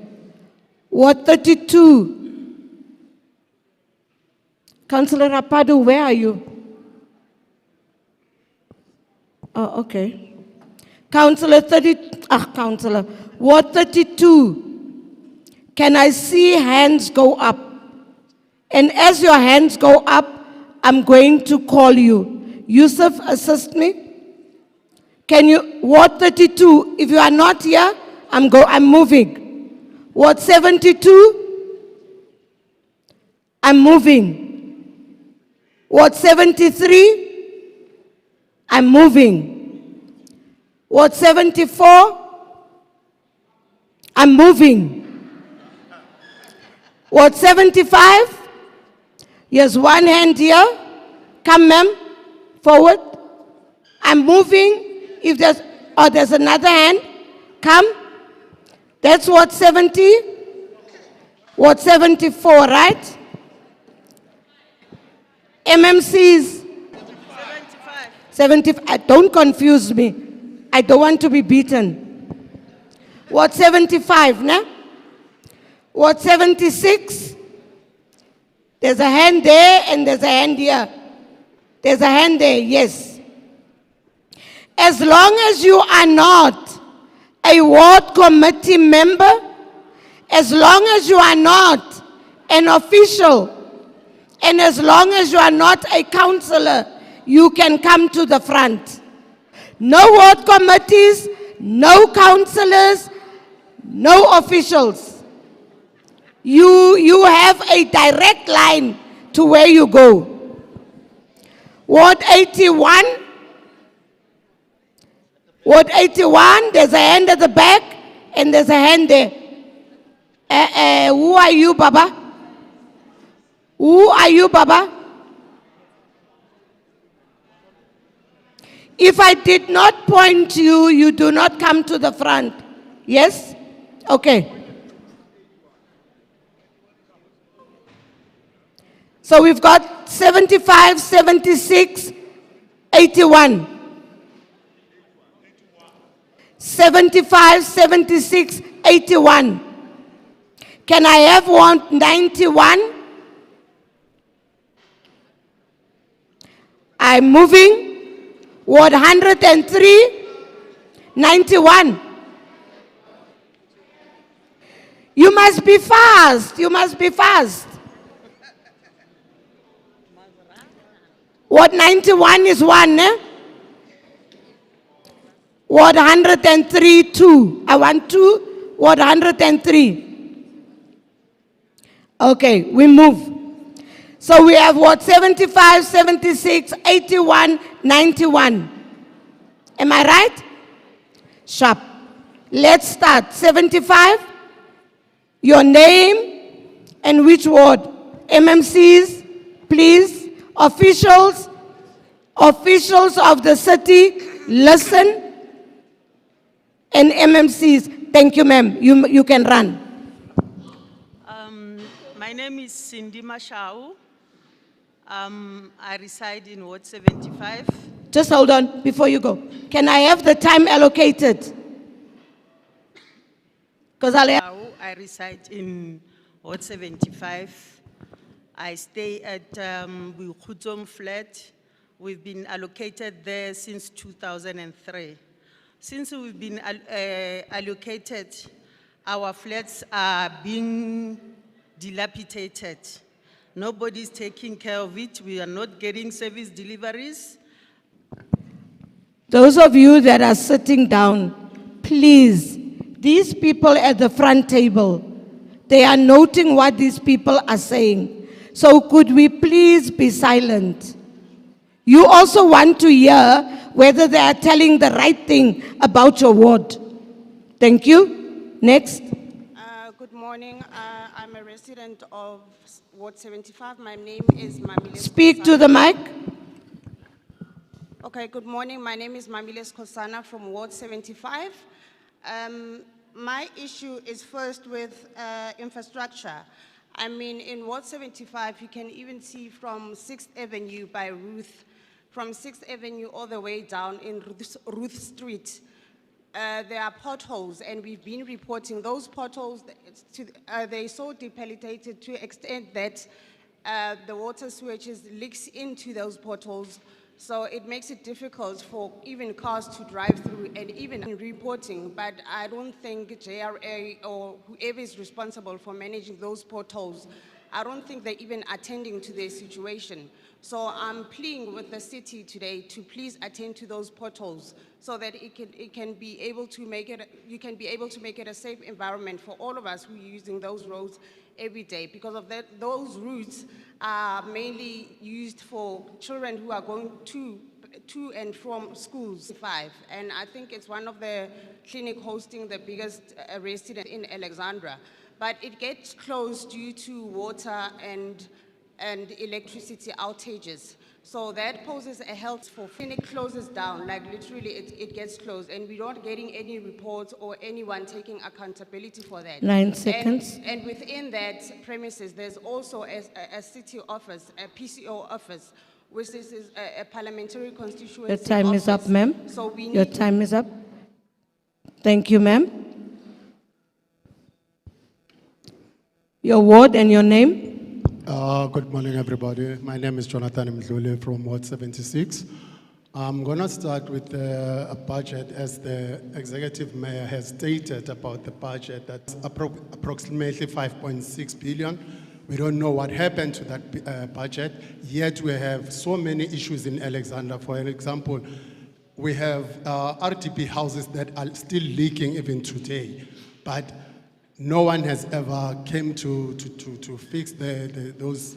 Ward 32. Councillor Rapadu, where are you? Oh, okay. Councillor Ward 32. Can I see hands go up? And as your hands go up, I'm going to call you. Yusuf, assist me. Can you, Ward 32, if you are not here, I'm moving. Ward 72, I'm moving. Ward 73, I'm moving. Ward 74, I'm moving. Ward 75, here's one hand here. Come, ma'am, forward. I'm moving. If there's another hand, come. That's Ward 70. Ward 74, right? MMCs. 75. Don't confuse me. I don't want to be beaten. Ward 75, ne? Ward 76. There's a hand there and there's a hand here. There's a hand there, yes. As long as you are not a ward committee member, as long as you are not an official, and as long as you are not a councillor, you can come to the front. No ward committees, no councillors, no officials. You have a direct line to where you go. Ward 81. Ward 81, there's a hand at the back and there's a hand there. Who are you, Baba? Who are you, Baba? If I did not point you, you do not come to the front. Yes? Okay. So we've got 75, 76, 81. 75, 76, 81. Can I have 91? I'm moving. Ward 103, 91. You must be fast. You must be fast. Ward 91 is 1, eh? Ward 103, 2. I want 2. Ward 103. Okay, we move. So we have Ward 75, 76, 81, 91. Am I right? Sharp. Let's start. 75. Your name and which ward? MMCs, please. Officials of the city, listen. And MMCs, thank you, ma'am. You can run. My name is Cindy Mashau. I reside in Ward 75. Just hold on before you go. Can I have the time allocated? Because I reside in Ward 75. I stay at Wilkutom flat. We've been allocated there since 2003. Since we've been allocated, our flats are being dilapidated. Nobody's taking care of it. We are not getting service deliveries. Those of you that are sitting down, please, these people at the front table, they are noting what these people are saying. So could we please be silent? You also want to hear whether they are telling the right thing about your ward. Thank you. Next. Good morning. I'm a resident of Ward 75. My name is Mamile. Speak to the mic. Okay, good morning. My name is Mamiles Kosana from Ward 75. My issue is first with infrastructure. I mean, in Ward 75, you can even see from 6th Avenue by Ruth, from 6th Avenue all the way down in Ruth Street. There are potholes, and we've been reporting those potholes. They're so debilitated to extent that the water sewage leaks into those potholes. So it makes it difficult for even cars to drive through and even reporting. But I don't think JRA or whoever is responsible for managing those potholes, I don't think they're even attending to their situation. So I'm pleading with the city today to please attend to those potholes so that you can be able to make it a safe environment for all of us who are using those roads every day, because of that, those routes are mainly used for children who are going to and from schools. And I think it's one of the clinic hosting the biggest resident in Alexandra, but it gets closed due to water and electricity outages. So that poses a health for clinic closes down, like literally it gets closed, and we're not getting any reports or anyone taking accountability for that. 9 seconds. And within that premises, there's also a city office, a PCO office, which is a parliamentary constituency. Your time is up, office. ma'am. So we Your need time is up. Thank you, ma'am. Your ward and your name? Good morning, everybody. My name is Jonathan Mdluli from Ward 76. I'm going to start with a budget, as the executive mayor has stated about the budget. That's approximately 5.6 billion. We don't know what happened to that budget, yet we have so many issues in Alexandra. For example, we have IDP houses that are still leaking even today, but no one has ever came to fix those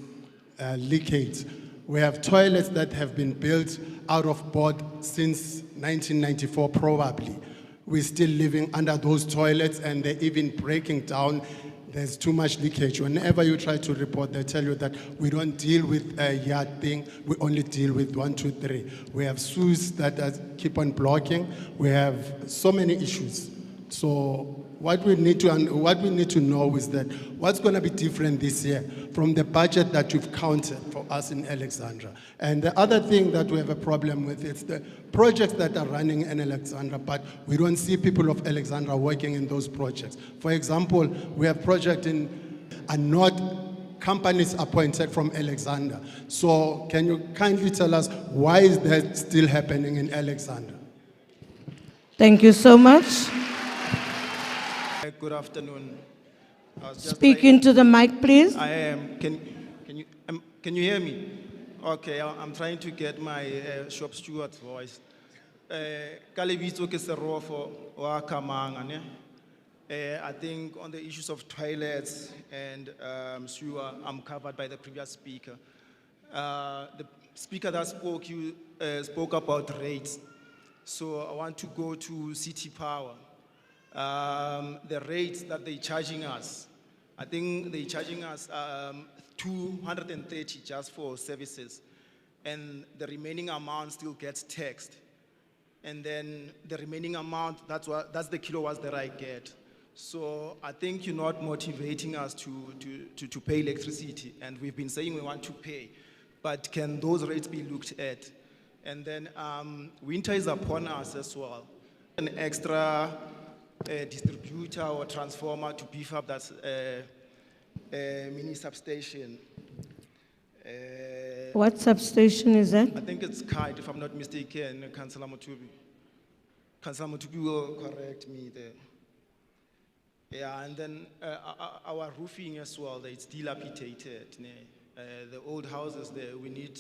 leakages. We have toilets that have been built out of board since 1994 probably. We're still living under those toilets and they're even breaking down. There's too much leakage. Whenever you try to report, they tell you that we don't deal with a yard thing, we only deal with 1, 2, 3. We have sews that keep on blocking. We have so many issues. So what we need to know is that what's going to be different this year from the budget that you've counted for us in Alexandra. And the other thing that we have a problem with is the projects that are running in Alexandra, but we don't see people of Alexandra working in those projects. For example, we have projects are not companies appointed from Alexandra. So can you kindly tell us why is that still happening in Alexandra? Thank you so much. Good afternoon. Speak into the mic, please. I am. Can you hear me? Okay, I'm trying to get my shop steward's voice. Kalebitso ke serofo wa Kamanga, ne? I think on the issues of toilets and sewer, I'm covered by the previous speaker. The speaker that spoke about rates. So I want to go to City Power. The rates that they're charging us, I think they're charging us 230 just for services, and the remaining amount still gets taxed. And then the remaining amount, that's the kilowatts that I get. So I think you're not motivating us to pay electricity, and we've been saying we want to pay, but can those rates be looked at? And then winter is upon us as well. An extra distributor or transformer to beef up that mini substation. What substation is that? I think it's Kite, if I'm not mistaken, Councillor Mutubi. Councillor Mutubi will correct me there. Yeah, and then our roofing as well, it's dilapidated. The old houses there, we need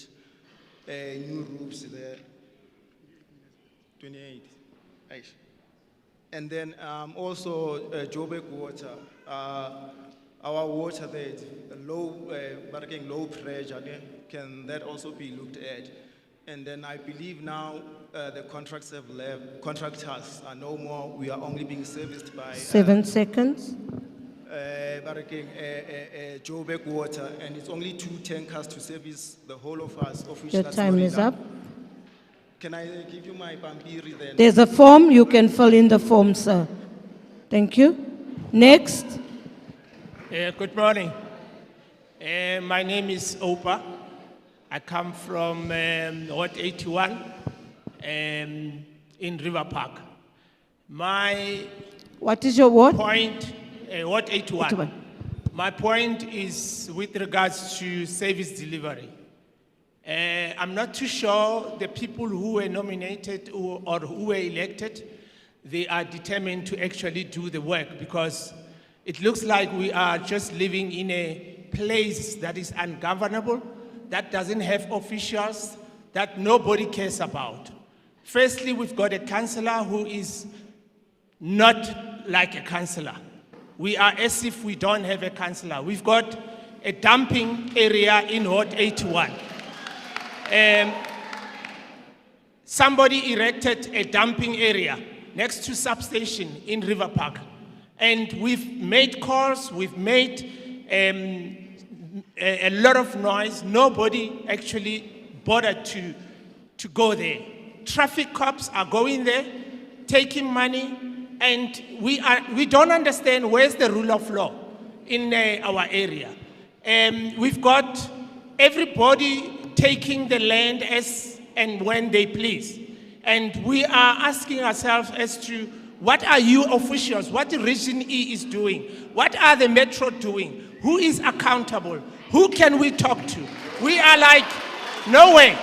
new roofs there. 28. Aish. And then also Joburg water. Our water there is low pressure. Can that also be looked at? And then I believe now the contracts have left. Contractors are no more. We are only being serviced by 7 seconds. Joburg water, and it's only 2 tankers to service the whole of us. Of which Your that's time not is enough. up. Can I give you my pampiri then? There's a form, you can fill in the form, sir. Thank you. Next. Good morning. My name is Opa. I come from Ward 81 in River Park. My What is your word? point, Ward 81. 81. My point is with regards to service delivery. I'm not too sure the people who were nominated or who were elected, they are determined to actually do the work, because it looks like we are just living in a place that is ungovernable, that doesn't have officials, that nobody cares about. Firstly, we've got a councillor who is not like a councillor. We are as if we don't have a councillor. We've got a dumping area in Ward 81. Somebody erected a dumping area next to substation in River Park. And we've made calls, we've made a lot of noise. Nobody actually bothered to go there. Traffic cops are going there, taking money, and we don't understand where's the rule of law in our area. We've got everybody taking the land as and when they please. And we are asking ourselves as to what are you officials, what the Region E is doing, what are the Metro doing, who is accountable, who can we talk to? We are like, no way,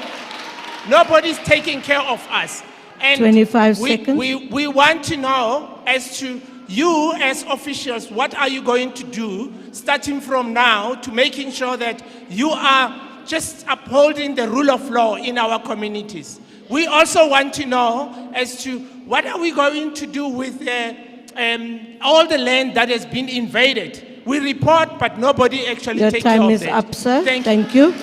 nobody's taking care of us. And 25 seconds. we want to know as to you as officials, what are you going to do starting from now to making sure that you are just upholding the rule of law in our communities. We also want to know as to what are we going to do with all the land that has been invaded. We report, but nobody actually Your takes care time of is that. up, sir. Thank you.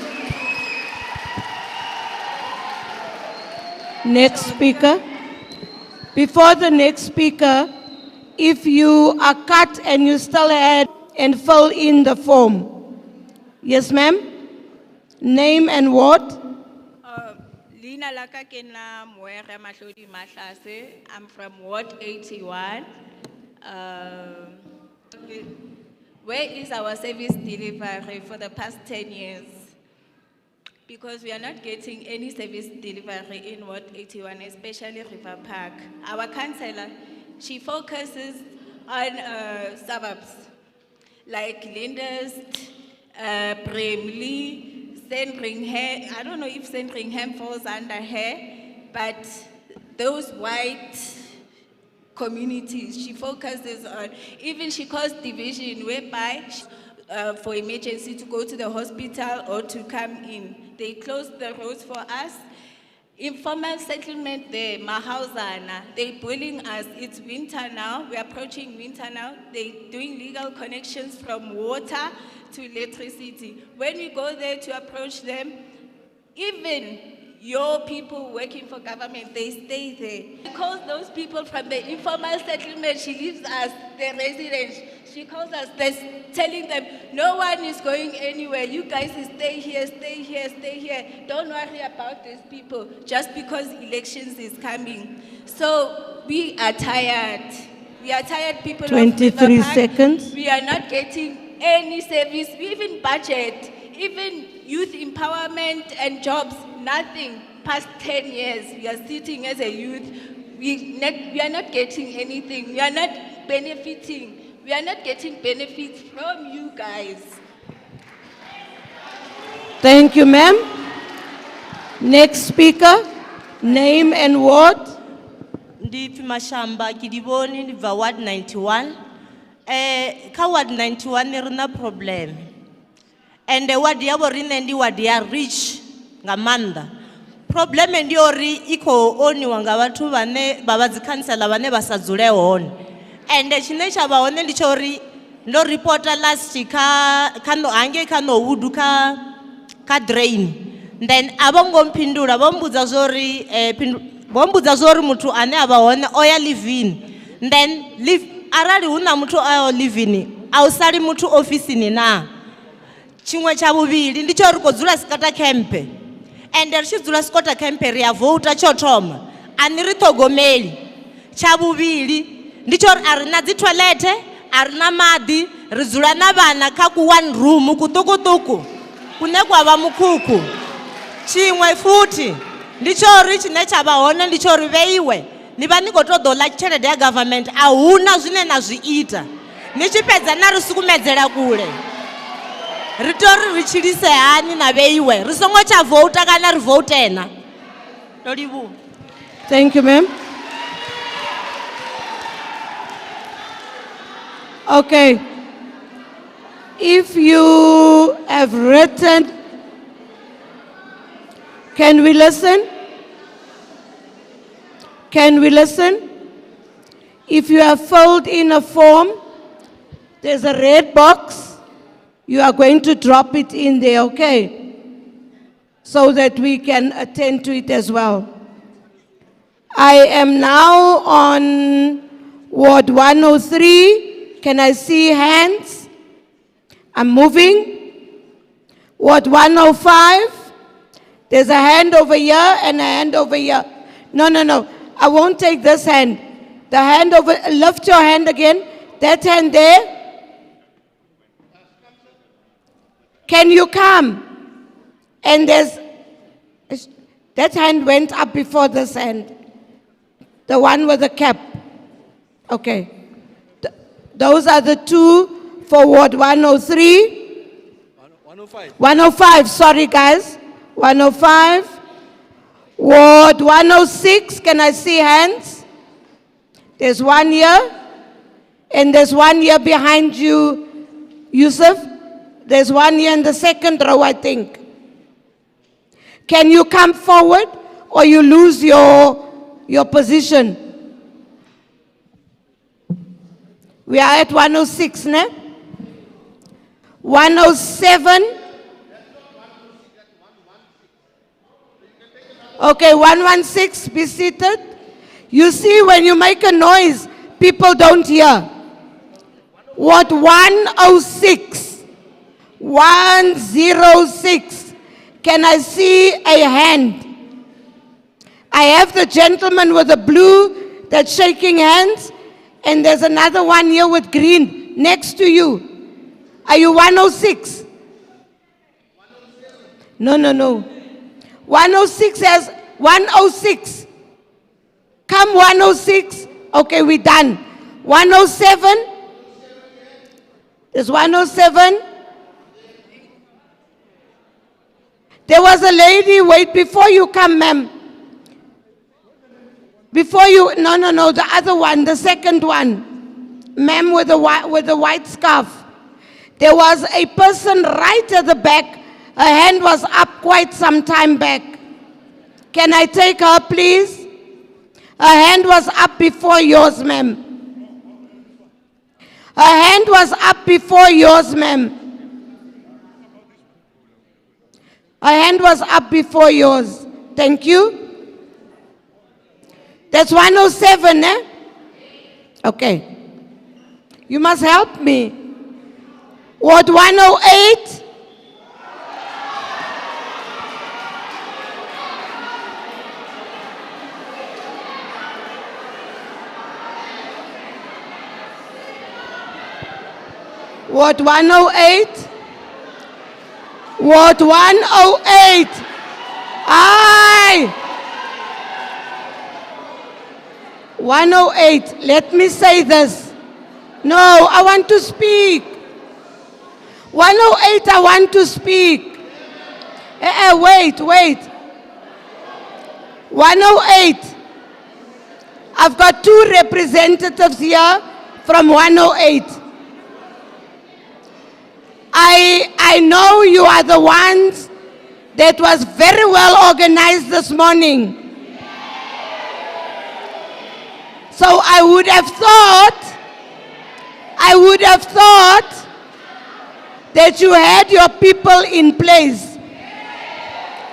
Next speaker. Before the next speaker, if you are cut and you still add and fill in the form. Yes, ma'am? Name and what? Lina laka ke nna Moere Mahlodi Mahlase. I'm from Ward 81. Where is our service delivery for the past 10 years? Because we are not getting any service delivery in Ward 81, especially River Park. Our councillor, she focuses on suburbs like Lyndhurst, Bramley, Sandringham. I don't know if Sandringham falls under her, but those white communities she focuses on. Even she calls division whereby for emergency to go to the hospital or to come in. They close the roads for us. Informal settlement there, Mahausana, they're bullying us. It's winter now, we're approaching winter now. They're doing legal connections from water to electricity. When we go there to approach them, even your people working for government, they stay there. She calls those people from the informal settlement, she leaves us, the residents. She calls us, telling them, no one is going anywhere. You guys stay here, stay here, stay here. Don't worry about these people, just because elections is coming. So we are tired. We are tired people 23 of River Park. seconds. We are not getting any service, even budget, even youth empowerment and jobs, nothing. Past 10 years, we are sitting as a youth. We are not getting anything. We are not benefiting. We are not getting benefits from you guys. Thank you, ma'am. Next speaker, name and what? Ndiphi Mashamba Kidiboni ndiva Ward 91. Ka Ward 91 ni rina problem. And ward yabo rine ndi ward ya rich nga manda. Problem ndi ori iko oni wanga watu vane babazi councillor vane basadzule hone. And chine chaba hone ndicho ori ndo reporter last kano ange kano wudu ka drain. Then abongo mpindula bombudza zori bombudza zori mutu ane aba hone oya live in. Then live arali huna mutu oya live in. Ausali mutu office ni na. Chimwe cha buvili ndicho ri kodzula sikata kempe. and ri tshi dzula skota campe ri ya vouta tsho thoma ani ri ṱhogomeli. Tsha vhuvhili ndi tsho ri a ri na dzi toilet, a ri na maḓi, ri dzula na vhana kha ku one room kuṱukuṱuku kune kwa vha mukhukhu. Tshiṅwe futhi ndi tsho ri tshine tsha vha hone ndi tsho ri vheiwe ni vha ni khou ṱoḓa u ḽa tshelede ya government, a huna zwine na zwi ita. Ni tshi fhedza na ri sukumedzela kule. Ri tea uri ri tshilise hani na vheiwe ri songo tsha vouta kana ri voute na. Ndo livhuwa. Thank you, ma'am. Okay. If you have written, can we listen? Can we listen? If you have filled in a form, there's a red box. You are going to drop it in there, okay? So that we can attend to it as well. I am now on Ward 103. Can I see hands? I'm moving. Ward 105. There's a hand over here and a hand over here. No. I won't take this hand. The hand over, lift your hand again. That hand there. Can you come? And there's, that hand went up before this hand. The one with the cap. Okay. Those are the two for Ward 103. 105. 105, sorry guys. 105. Ward 106, can I see hands? There's one here, and there's one here behind you, Yusuf. There's one here in the second row, I think. Can you come forward, or you lose your position? We are at 106, ne? 107. Okay, 116, be seated. You see, when you make a noise, people don't hear. What 106? 106. Can I see a hand? I have the gentleman with the blue that's shaking hands, and there's another one here with green next to you. Are you 106? No. 106 has 106. Come 106. Okay, we're done. 107. There's 107. There was a lady, wait, before you come, ma'am. Before you, no, the other one, the second one. Ma'am with the white scarf. There was a person right at the back. Her hand was up quite some time back. Can I take her, please? Her hand was up before yours, ma'am. Her hand was up before yours, ma'am. Her hand was up before yours. Thank you. That's 107, eh? Okay. You must help me. Ward 108? Ward 108? Ward 108. Aye. 108. Let me say this. No, I want to speak. 108, I want to speak. Wait. 108. I've got two representatives here from 108. I know you are the ones that was very well organized this morning. So I would have thought that you had your people in place.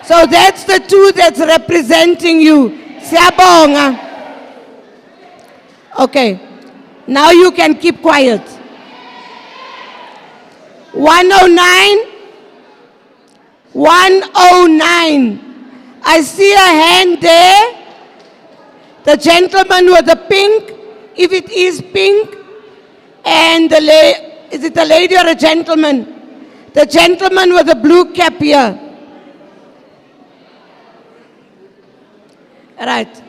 So that's the two that's representing you. Siyabonga. Okay, now you can keep quiet. 109. I see a hand there. The gentleman with the pink, if it is pink, and is it a lady or a gentleman? The gentleman with the blue cap here. Right.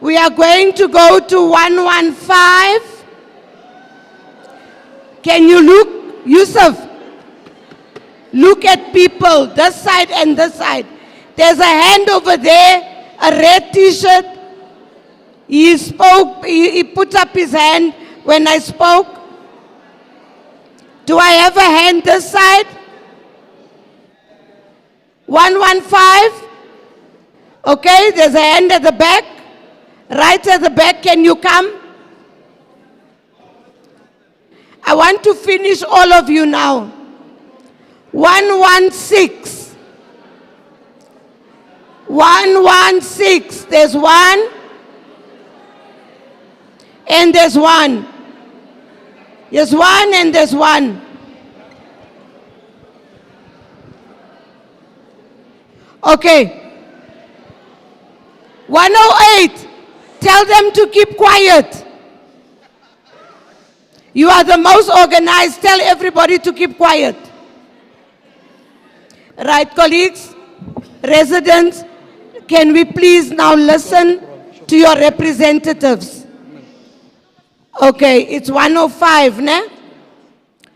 We are going to go to 115. Can you look, Yusuf? Look at people, this side and this side. There's a hand over there, a red t-shirt. He spoke, he put up his hand when I spoke. Do I have a hand this side? 115. Okay, there's a hand at the back. Right at the back, can you come? I want to finish all of you now. 116. 116. There's one. And there's one. There's one and there's one. Okay. 108. Tell them to keep quiet. You are the most organized. Tell everybody to keep quiet. Right, colleagues, residents, can we please now listen to your representatives? Okay, it's 105, ne?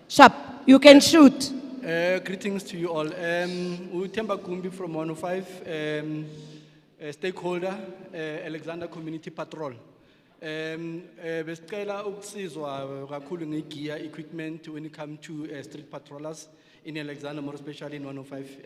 Sharp, you can shoot. Greetings to you all. Utemba Kumbi from 105, stakeholder, Alexander Community Patrol. Besicela ukusizwa kakhulu ngegear equipment when it comes to street patrollers in Alexander, more especially in 105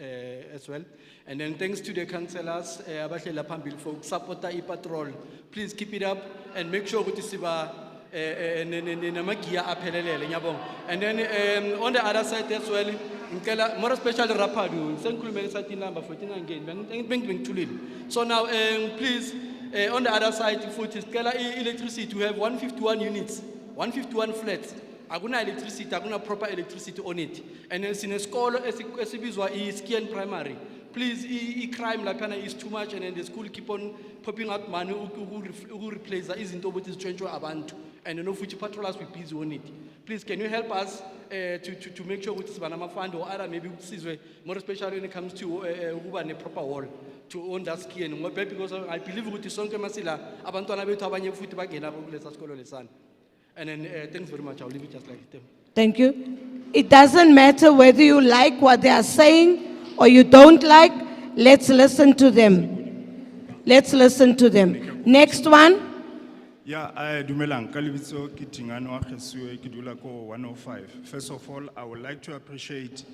as well. And then thanks to the councillors, abahlela phambili for support patrol. Please keep it up and make sure ukuthi siba namagear aphelelele nyabonga. And then on the other side as well, ngicela more especially Rapadu, sengikhulumela esathini number 14 again. Bengithulile. So now please on the other side, sicela electricity, we have 151 units, 151 flats. Akuna electricity, akuna proper electricity on it. And then in a school, esibizwa i-Skian primary. Please, crime lapana is too much, and then the school keep on popping out money who replace izinto ukuthi zitshentshwe abantu. And then futhi patrollers we busy on it. Please, can you help us to make sure ukuthi siba namafund or other maybe ukusizwe more especially when it comes to ukuba ne proper wall to own that Skian. Because I believe ukuthi sonke masila abantwana bethu abanye futhi bagena kulesa sikolo lesana. And then thanks very much. I'll leave it just like them. Thank you. It doesn't matter whether you like what they are saying or you don't like. Let's listen to them. Let's listen to them. Next one. Yeah, Dumelang, Kalibitso Kitingano Akhesuwe Kidula ko 105. First of all, I would like to appreciate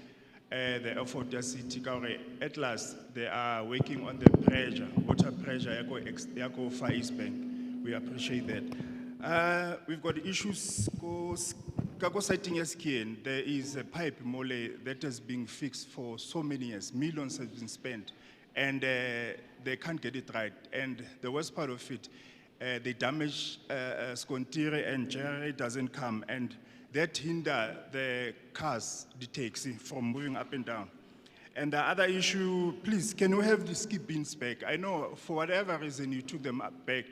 the effort of city. At last, they are working on the pressure, water pressure, yako Far East Bank. We appreciate that. We've got issues. Kako sighting Skian, there is a pipe mole that has been fixed for so many years. Millions have been spent, and they can't get it right. And the worst part of it, they damage Skontiri and Jerry doesn't come, and that hinder the cars, the taxi, from moving up and down. And the other issue, please, can you have the skip bins back? I know for whatever reason you took them back,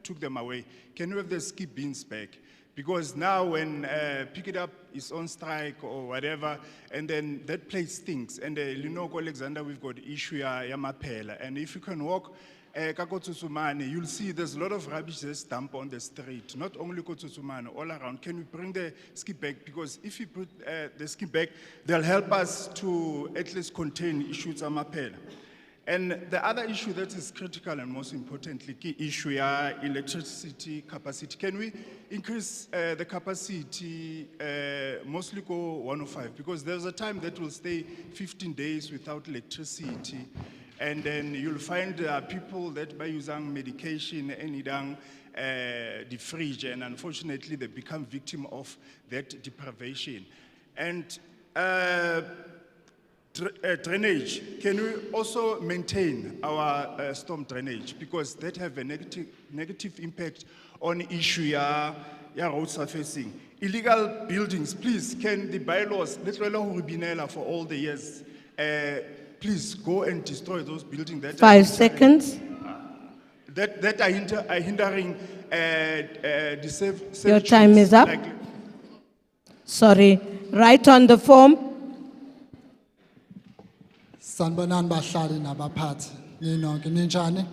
took them away. Can you have the skip bins back? Because now when Pick It Up is on strike or whatever, and then that place stinks. And Alexander, we've got issue Yamapela. And if you can walk Kakotsusumane, you'll see there's a lot of rubbish that's dumped on the street. Not only Kotsusumane, all around. Can we bring the skip back? Because if you put the skip back, they'll help us to at least contain issues Yamapela. And the other issue that is critical and most importantly, key issue is electricity capacity. Can we increase the capacity, mostly go 105? Because there's a time that will stay 15 days without electricity. And then you'll find people that by using medication, the fridge, and unfortunately they become victim of that deprivation. And drainage, can we also maintain our storm drainage? Because that have a negative impact on issue road surfacing. Illegal buildings, please, can the bylaws, for all the years, please go and destroy those buildings that 5 seconds. that are hindering the safe. Your time is up. Sorry. Write on the form. Sanibonani bahlali nabaphathi ninonke ninjani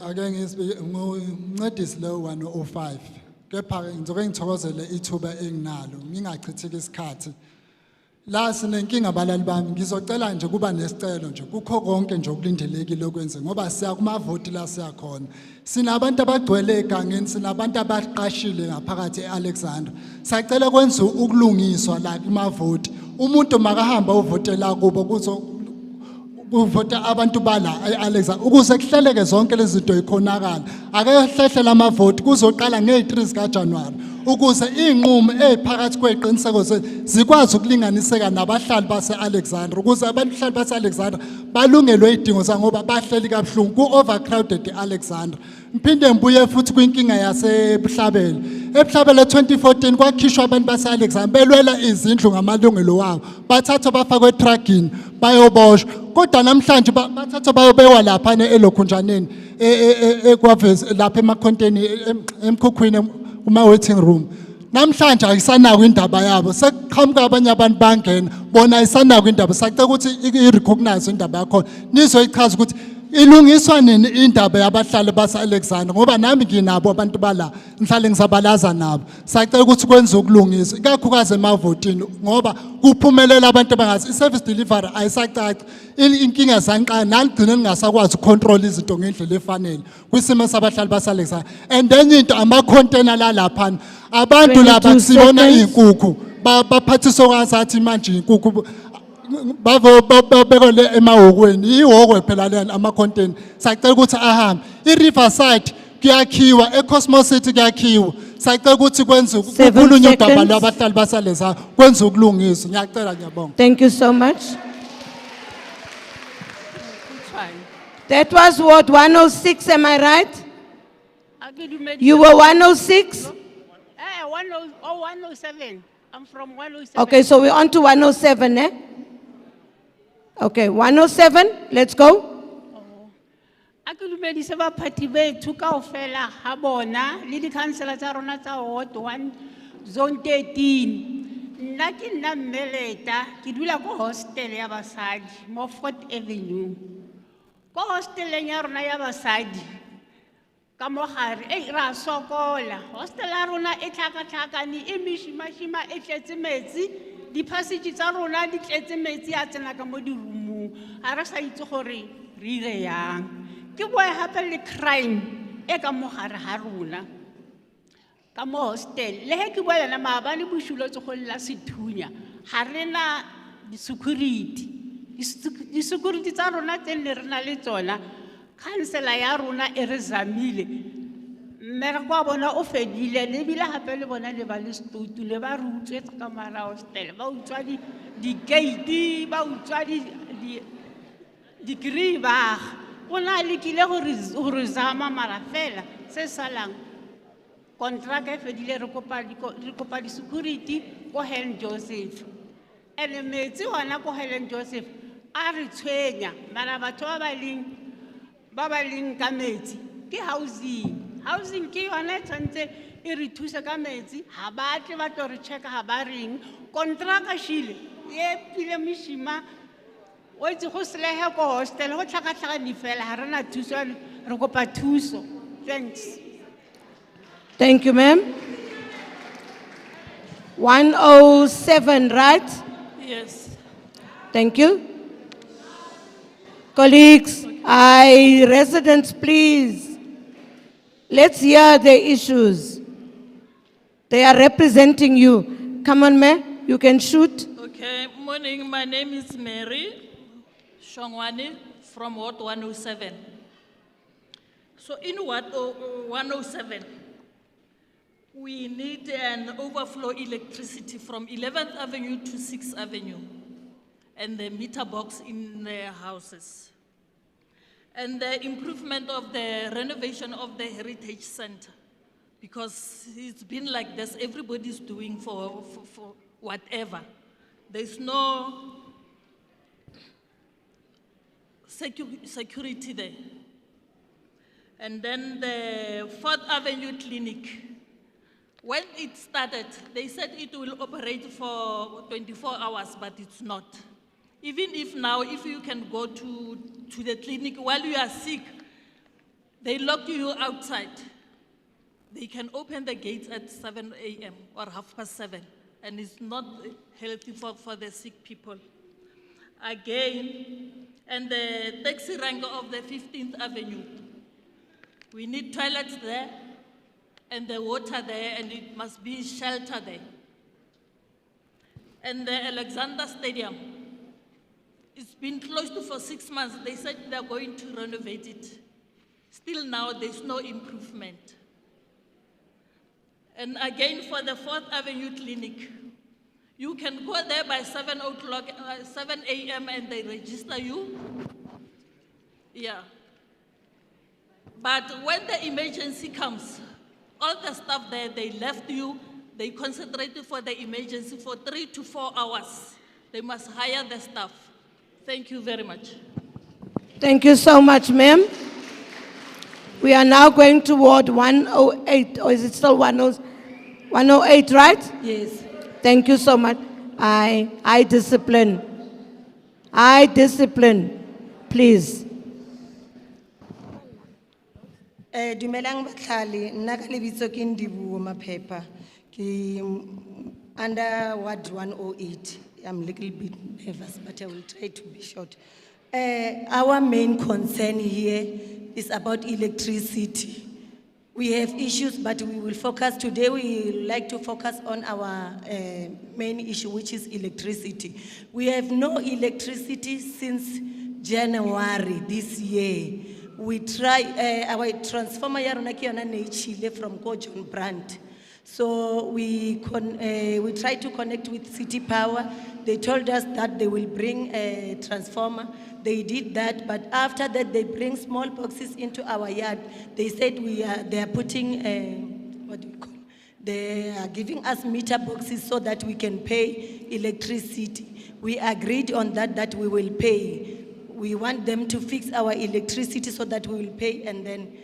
ake ngincedisi lo 105 kepha ngizoke ngithokozele ithuba enginalo ngingachithiki isikhathi la sinenkinga abalali bami ngizocela nje kuba nesicelo nje kukho konke nje okulindelekile okwenze ngoba siya kumavoti la siyakhona sinabantu abagcwele egangeni sinabantu abaqashile ngaphakathi eAlexandra sacela kwenza ukulungiswa la kumavoti umuntu makahamba uvotela kubo kuzo kuvota abantu bala eAlexandra ukuze kuhleleke zonke lezi zinto ikhonakala akehlehlela lamavoti kuzoqala nge3 zika January ukuze inqumo eziphakathi kweqiniseko zikwazi ukulinganiseka nabahlali base-Alexandra ukuze abahlali base-Alexandra balungelwe izidingo zabo ngoba bahleli kabuhlungu ku-overcrowded e-Alexandra. Mphinde ngibuye futhi kwinkinga yaseBuhlabela. eBuhlabela 2014 kwakhishwa abantu base-Alexandra belwela izindlu ngamalungelo wabo. Bathathwa bafakwe etragini bayoboshwa. Kodwa namhlanje bathathwa bayobekwa lapha elokhunjaneni ekwaveza lapha emakhonteni emkhukhwini waiting room. Namhlanje ayisanako indaba yabo sekuqhamuka abanye abantu bangena bona ayisanako indaba sacela ukuthi i-recognize indaba yakho nizoyichaza ukuthi ilungiswa nini indaba yabahlali base-Alexandra ngoba nami nginabo abantu bala ngihlale ngisabalaza nabo sacela ukuthi kwenze ukulungisa ikakhulukazi emavotini ngoba kuphumelela abantu abangazi i-service delivery ayisacaci inkinga zanqana nagcina ningasakwazi ucontrol izinto ngendlela efanele kwisimo sabahlali base-Alexandra and enye into ama-container la lapha abantu laba kusibona izinkukhu baphathiswa kwazathi manje izinkukhu babekele emahokweni ihokwe phela lena ama-container sacela ukuthi ahambe i-Riverside kuyakhiwa eCosmos City kuyakhiwa sacela ukuthi kwenze kukhulunywe udaba lwabahlali base-Alexandra kwenze ukulungisa ngiyacela ngiyabonga. Thank you so much. That was Ward 106, am I right? You were 106? 107. I'm from 107. Okay, so we're on to 107, eh? Okay, 107, let's go. Akulumedise baphathi bethu kaofela ha bona le di-councillor tsa rona tsa Ward 1 Zone 13. Nna ke nna Mmeleta ke dula ko hostel ya basadi mo 4th Avenue. Ko hosteleng ya rona ya basadi ka mo gare ra sokola hostel ya rona e tlhakatlhakane e meshimashima e tletse metsi di-passage tsa rona di tletse metsi a tsena ka mo di-roomong ga re sa itse gore re ire yang ke boe gape le crime e ka mo gare ga rona ka mo hostel le ge ke boelana maabane bošulotse go lela sethunya ga re na di-security tsa rona tse ne re na le tsona councillor ya rona e re zamile mmereko wa bona o fedile le ebile gape le bona le ba le stoutu le ba re utswetsa ka mara hostel ba utswa di-gate ba utswa di-griebar go na lekile gore zama mara fela se salang contract e fedile re kopa di-security ko Helen Joseph and metsi ona ko Helen Joseph a re tshwenya mara batho ba ba leng ka metsi ke housing ke yona tshwantse e re thusa ka metsi ga batle ba tlo re checka ga ba reng kontraka shile e pile meshima o itse go selege ko hostel go tlhakatlhakane fela ga re na thuso re kopa thuso. Thanks. Thank you, ma'am. 107, right? Yes. Thank you. Colleagues, residents, please. Let's hear the issues. They are representing you. Come on, ma'am, you can shoot. Okay, morning. My name is Mary Shongwani from Ward 107. So in Ward 107, we need an overflow electricity from 11th Avenue to 6th Avenue and the meter box in the houses. And the improvement of the renovation of the Heritage Center, because it's been like this, everybody's doing for whatever. There's no security there. And then the 4th Avenue Clinic, when it started, they said it will operate for 24 hours, but it's not. Even if now, if you can go to the clinic while you are sick, they lock you outside. They can open the gates at 7 a.m. or 7:30, and it's not healthy for the sick people. Again, and the taxi rank of the 15th Avenue. We need toilets there, and the water there, and it must be shelter there. And the Alexander Stadium, it's been closed for 6 months. They said they're going to renovate it. Still now, there's no improvement. And again, for the 4th Avenue Clinic, you can go there by 7 a.m. and they register you. Yeah. But when the emergency comes, all the staff there, they left you, they concentrated for the emergency for 3 to 4 hours. They must hire the staff. Thank you very much. Thank you so much, ma'am. We are now going to Ward 108, or is it still 108, right? Yes. Thank you so much. I discipline. Please. Dumelang batlhali, nna ka lebitso ke Ndibuo Maphepa. Ke under Ward 108. I'm a little bit nervous, but I will try to be short. Our main concern here is about electricity. We have issues, but we will focus today. We like to focus on our main issue, which is electricity. We have no electricity since January this year. We try our transformer from John Brandt. So we try to connect with City Power. They told us that they will bring a transformer. They did that, but after that they bring small boxes into our yard. They said they are putting they are giving us meter boxes so that we can pay electricity. We agreed on that we will pay. We want them to fix our electricity so that we will pay and then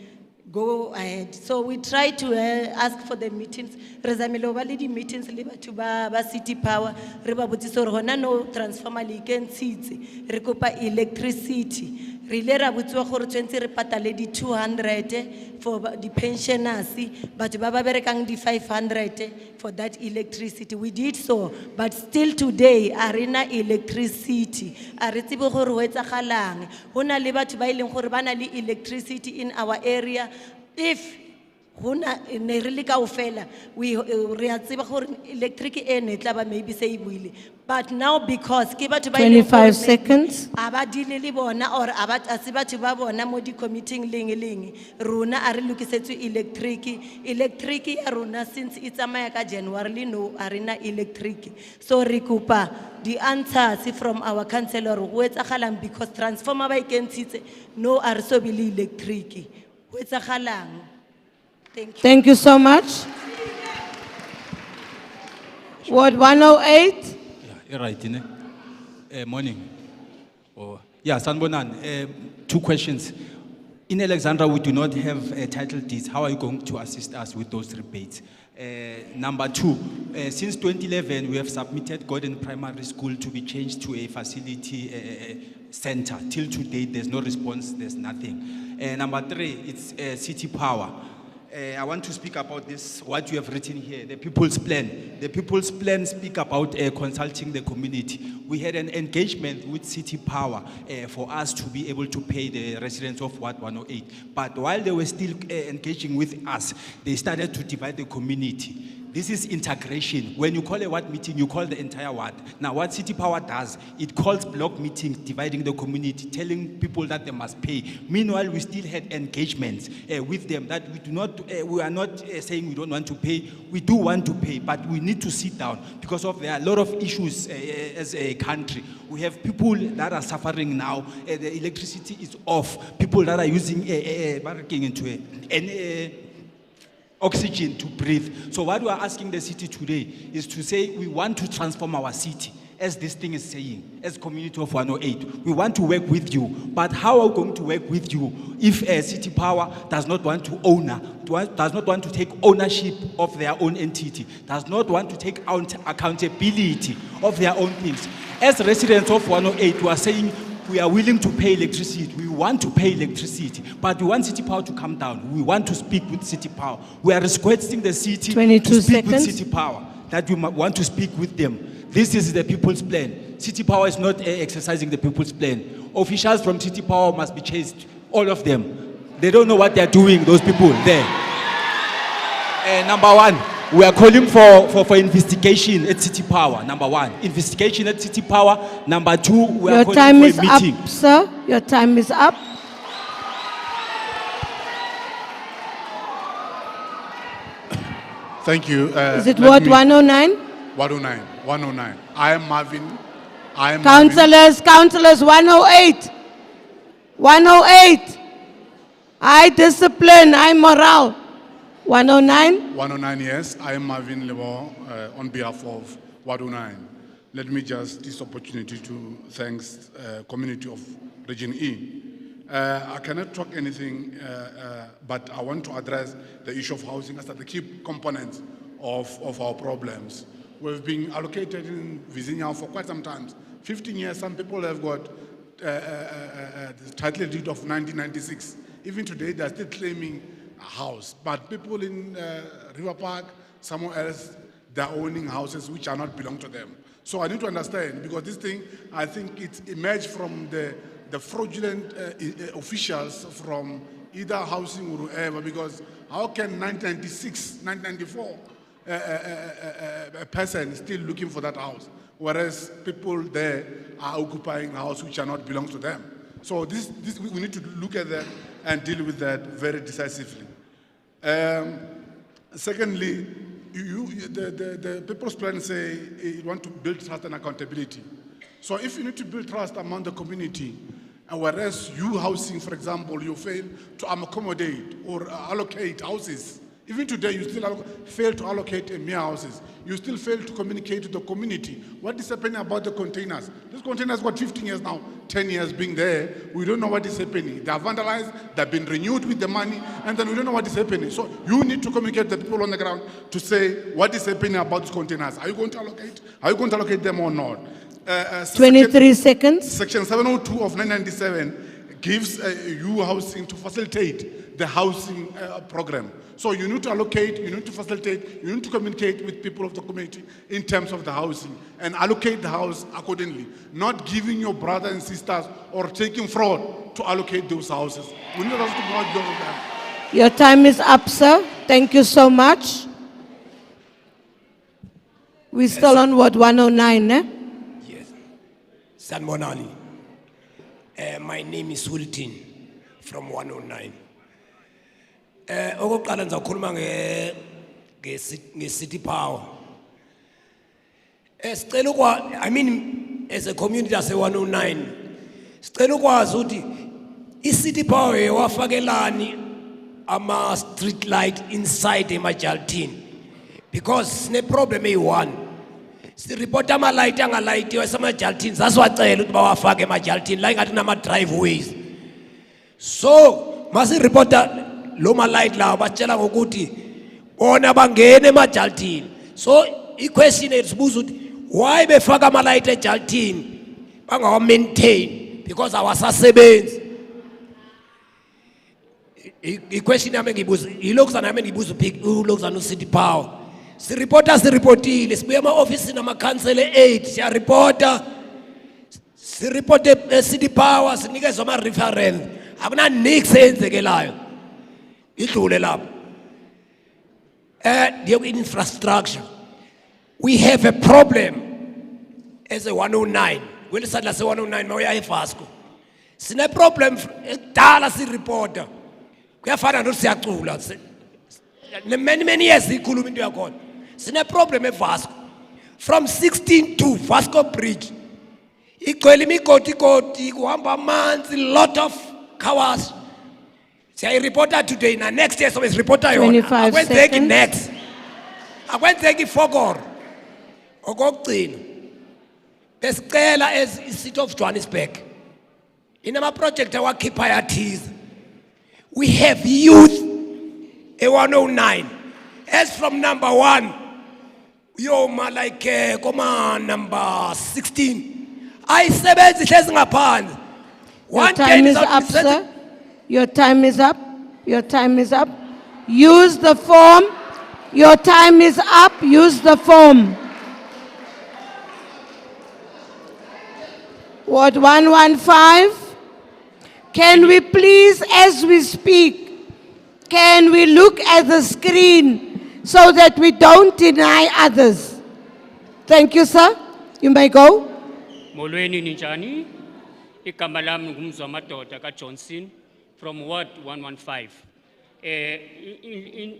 go ahead. So we try to ask for the meetings. Rezamile ba le di meetings le batho ba City Power. Re ba botsisa hore hona no transformer le ikentshitse. Re kopa electricity. Re ile ra botsiwa gore tshwentse re patale di 200 for the pensioners, batho ba ba berekang di 500 for that electricity. We did so, but still today arena electricity. A re tsebe gore ho etsagalang. Hona le batho ba ileng gore bana le electricity in our area. If hona ne re le kaofela, we re a tseba gore electric ene tla ba maybe se ibuile. But now because ke batho ba 25 seconds. aba dile le bona or aba a se batho ba bona mo di committee leng rona a re lokisetswe electric ya rona since it's amaya ka January no arena electric. So re kopa the answers from our councillor ho etsagalang because transformer ba ikentshitse no are so bile electric. Ho etsagalang. Thank you. Thank you so much. Ward 108. Right, morning. Oh, yeah, Sanbonan, 2 questions. In Alexandra, we do not have title deeds. How are you going to assist us with those rebates? Number 2, since 2011, we have submitted Gordon Primary School to be changed to a facility center. Till today, there's no response, there's nothing. Number 3, it's City Power. I want to speak about this, what you have written here, the People's Plan. The People's Plan speak about consulting the community. We had an engagement with City Power for us to be able to pay the residents of Ward 108. But while they were still engaging with us, they started to divide the community. This is integration. When you call a ward meeting, you call the entire ward. Now, what City Power does, it calls block meetings, dividing the community, telling people that they must pay. Meanwhile, we still had engagements with them that we are not saying we don't want to pay. We do want to pay, but we need to sit down because there are a lot of issues as a country. We have people that are suffering now. The electricity is off. People that are using oxygen to breathe. So what we are asking the city today is to say we want to transform our city. as this thing is saying, as community of 108. We want to work with you, but how are we going to work with you if City Power does not want to does not want to take ownership of their own entity, does not want to take accountability of their own things? As residents of 108, we are saying we are willing to pay electricity. We want to pay electricity, but we want City Power to come down. We want to speak with City Power. We are requesting the city 22 to speak with seconds. City Power, that we want to speak with them. This is the people's plan. City Power is not exercising the people's plan. Officials from City Power must be chased, all of them. They don't know what they're doing, those people there. Number one, we are calling for investigation at City Power. Number one, investigation at City Power. Number two, we are Your calling time for is a meeting. up, sir. Your time is up. Thank you. Is it Ward 109? 109. I am Marvin. Councillors, 108. 108. High discipline, high morale. 109. 109, yes. I am Marvin Lebo on behalf of 109. Let me just this opportunity to thank community of Region E. I cannot talk anything, but I want to address the issue of housing as the key component of our problems. We've been allocated in Vizinha for quite some time. 15 years, some people have got the title deed of 1996. Even today, they're still claiming a house. But people in River Park, somewhere else, they're owning houses which are not belong to them. So I need to understand, because this thing, I think it emerged from the fraudulent officials from either housing or whoever, because how can 1996, 1994, a person still looking for that house, whereas people there are occupying a house which are not belong to them. So this we need to look at that and deal with that very decisively. Secondly, the people's plan say you want to build trust and accountability. So if you need to build trust among the community, and whereas you housing, for example, you fail to accommodate or allocate houses, even today you still fail to allocate mere houses. You still fail to communicate to the community. What is happening about the containers? These containers got 15 years now, 10 years being there. We don't know what is happening. They are vandalized, they've been renewed with the money, and then we don't know what is happening. So you need to communicate to the people on the ground to say what is happening about these containers. Are you going to allocate? Are you going to allocate them or not? 23 seconds. Section 702 of 1997 gives you housing to facilitate the housing program. So you need to allocate, you need to facilitate, you need to communicate with people of the community in terms of the housing and allocate the house accordingly. Not giving your brothers and sisters or taking fraud to allocate those houses. We need us to go out with them. Your time is up, sir. Thank you so much. We're still on Ward 109, eh? Sanbonani. My name is Sultan from 109. Okokuqala ngizakhuluma nge-City Power. Sicela I mean as a community ase 109, sicela ukwazi ukuthi i-City Power wafakelani ama street light inside emajaltini, because sine problem eyi-1. Siripota ama-light angalayitiwe semajaltini, sasiwacela ukuthi bawafake emajaltini la ingathi nama-driveways. So masiripota lo ma-light lawo batshela ngokuthi bona bangene emajaltini. So i-question esibuza ukuthi why befaka ama-light ejaltini bangawa-maintain, because awasasebenzi. I-question yami engiyibuza ilokuzana yami engiyibuza ulokuzana u-City Power. Siripotile, sibuye ema-ofisini amakhansela 8, siyaripota, siripote City Power, sinikezwe ama-reference. Akuna nix eyenzekelayo. Idlule lapho. The infrastructure. We have a problem as a 109. Kweli sadla se 109 mawuya eVasco. Sine problem ekudala siripota. Kuyafana nokuthi siyacula. Many years ikhuluma into yakhona. Sine problem eVasco. From 16 to Vasco Bridge. Igcwele imigodi kuhamba amanzi, lot of cars. Siyayiripota today na next year sobe siripota yona. 25 seconds. Next. Akwenzeki ifokoro. Okugcina. besicela as city of Johannesburg in our project our keeper we have youth a 109 as from number 1 yoma like koma number 16 ayisebenzi hlezi ngaphansi. Your time is up, sir. Your time is up. Your time is up. Use the form. Your time is up. Use the form. Ward 115. Can we please, as we speak, can we look at the screen so that we don't deny others? Thank you, sir. You may go. Molweni ninjani? Igama lami ngumzwa madoda kaJohnson from Ward 115.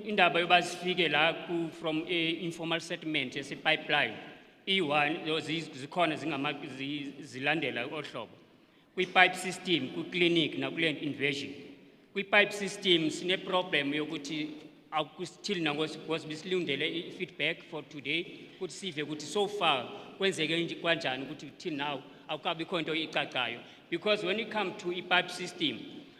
Indaba yoba sifike la from informal settlement yase pipeline. E1 zikhona zilandela ohlobo. Kwi pipe system, ku clinic na kule invasion. Kwi pipe system sine problem yokuthi till now was bisilundele feedback for today kuthi sive ukuthi so far kwenzeke kanjani ukuthi till now akukabikho into icacayo, because when it comes to pipe system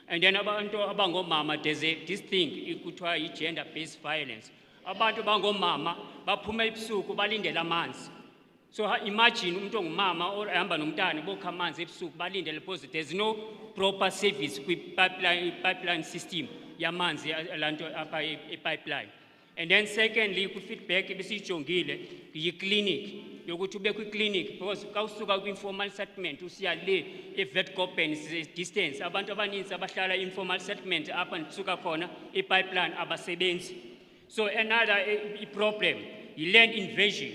and then abantu abangomama there's this thing ikuthiwa i-gender based violence. Abantu bangomama baphuma ebusuku balindele amanzi. So imagine umuntu ongumama or ehamba nomntana bokha amanzi ebusuku balindele because there's no proper service pipeline system yamanzi alanto apha pipeline. And then secondly ku feedback besijongile yi-clinic yokuthi ube kwi-clinic because kawusuka kwi-informal settlement usiya le eVetkoppen distance abantu abaninzi abahlala informal settlement apha nisuka khona i-pipeline abasebenzi. So another problem yi-land invasion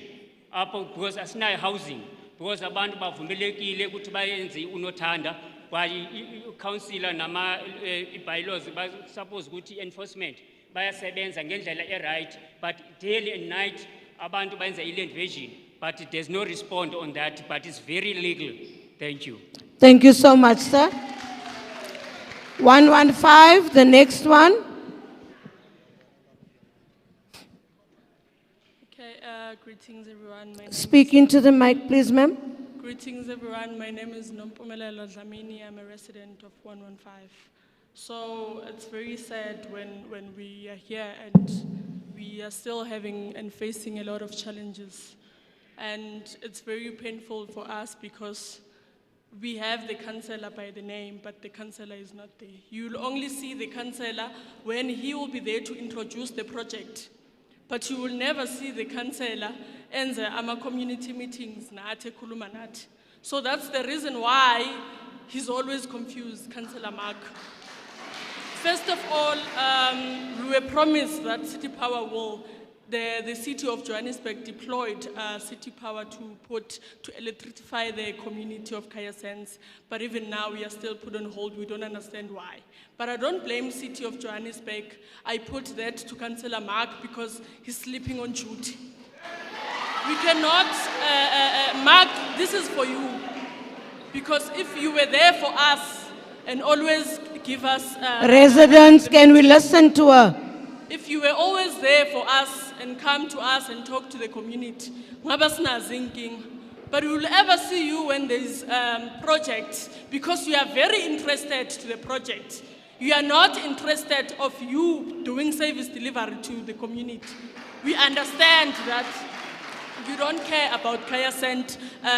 apho because asinayo housing because abantu bavumelekile ukuthi bayenze unothanda kwaye i-councillor nama i-bylaws suppose ukuthi enforcement bayasebenza ngendlela right, but daily and night abantu bayenza i-land invasion, but there's no response on that, but it's very legal. Thank you. Thank you so much, sir. 115, the next one. Okay, greetings everyone. My name Speak into the mic, please, ma'am. Greetings everyone. My name is Nompumelelo Dlamini. I'm a resident of 115. So it's very sad when we are here and we are still having and facing a lot of challenges. And it's very painful for us because we have the councillor by the name, but the councillor is not there. You'll only see the councillor when he will be there to introduce the project. But you will never see the councillor and the community meetings. So that's the reason why he's always confused, Councillor Mark. First of all, we were promised that City Power will, the city of Johannesburg deployed City Power to electrify the community of Kaya Sense, but even now we are still put on hold. We don't understand why. But I don't blame City of Johannesburg. I put that to Councillor Mark because he's sleeping on duty. We cannot, Mark, this is for you, because if you were there for us and always give us... Residents, can we listen to her? If you were always there for us and come to us and talk to the community, but we will ever see you when there's projects because you are very interested to the project. You are not interested of you doing service delivery to the community. We understand that you don't care about Kaya Cent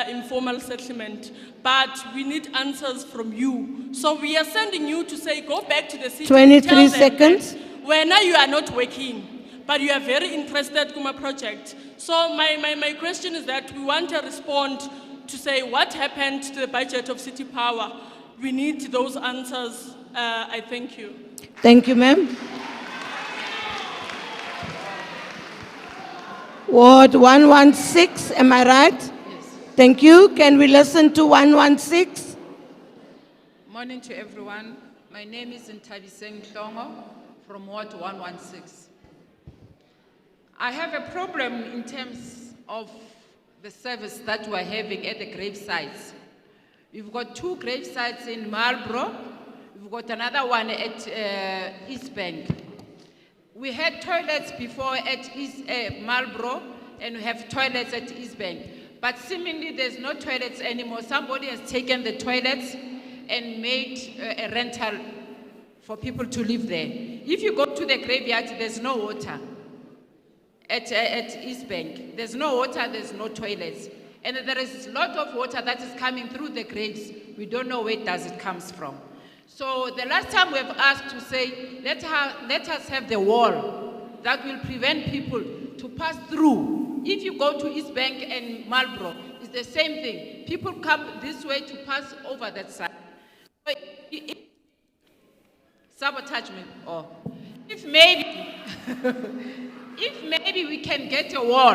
informal settlement, but we need answers from you. So we are sending you to say, go back to the city. 23 seconds. Where now you are not working, but you are very interested in my project. So my question is that we want to respond to say what happened to the budget of City Power. We need those answers. I thank you. Thank you, ma'am. Ward 116, am I right? Yes. Thank you. Can we listen to 116? Morning to everyone. My name is Ntabiseng Tlongo from Ward 116. I have a problem in terms of the service that we're having at the grave sites. We've got 2 grave sites in Malboro. We've got another one at East Bank. We had toilets before at Malboro, and we have toilets at East Bank. But seemingly there's no toilets anymore. Somebody has taken the toilets and made a rental for people to live there. If you go to the graveyard, there's no water. At East Bank, there's no water, there's no toilets. And there is a lot of water that is coming through the graves. We don't know where does it comes from. So the last time we've asked to say, let us have the wall that will prevent people to pass through. If you go to East Bank and Malboro, it's the same thing. People come this way to pass over that side. But sabotage me. Oh. If maybe, if maybe we can get a wall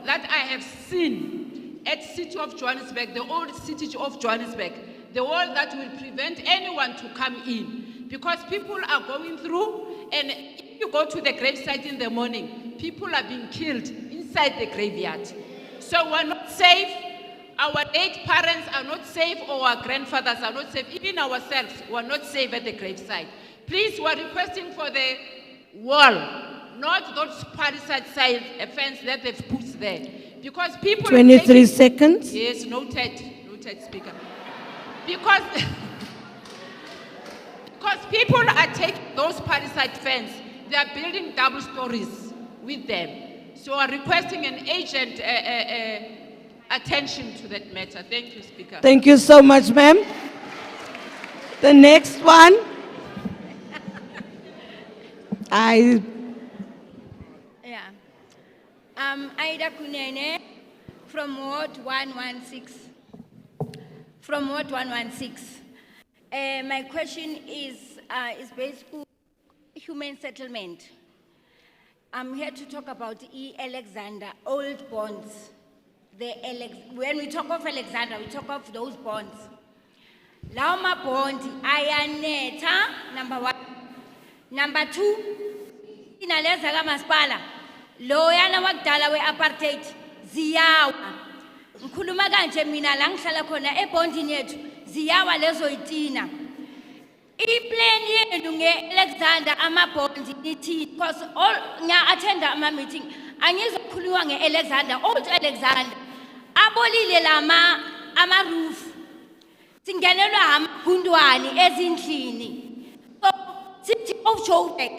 that I have seen at City of Johannesburg, the old City of Johannesburg, the wall that will prevent anyone to come in. Because people are going through, and if you go to the gravesite in the morning, people are being killed inside the graveyard. So we're not safe. Our late parents are not safe, or our grandfathers are not safe. Even ourselves, we're not safe at the gravesite. Please, we're requesting for the wall, not those parasite side fence that they've put there. Because people 23 seconds. Yes, noted, Speaker. Because people are taking those parasite fence, they are building double stories with them. So I'm requesting an agent attention to that matter. Thank you, Speaker. Thank you so much, ma'am. The next one. Ida Kunene from Ward 116. From Ward 116. My question is basically human settlement. I'm here to talk about E. Alexander, old bonds. When we talk of Alexander, we talk of those bonds. Lauma bond, ayaneta, number one. Number two, inaleza kama maspala. Loyana wakdala we apartheid, ziyawa. Nkhuluma kanje mina la ngihlala khona ebondini yethu, ziyawa lezo itina. I-plan yenu nge-Alexander ama-bonds nithi, because all ngiya-attenda ama-meeting, angizokhuluma nge-Alexander, old Alexander. Abolile lama ama-roof. Singenelwa amagundwane ezindlini. So, City of Joburg,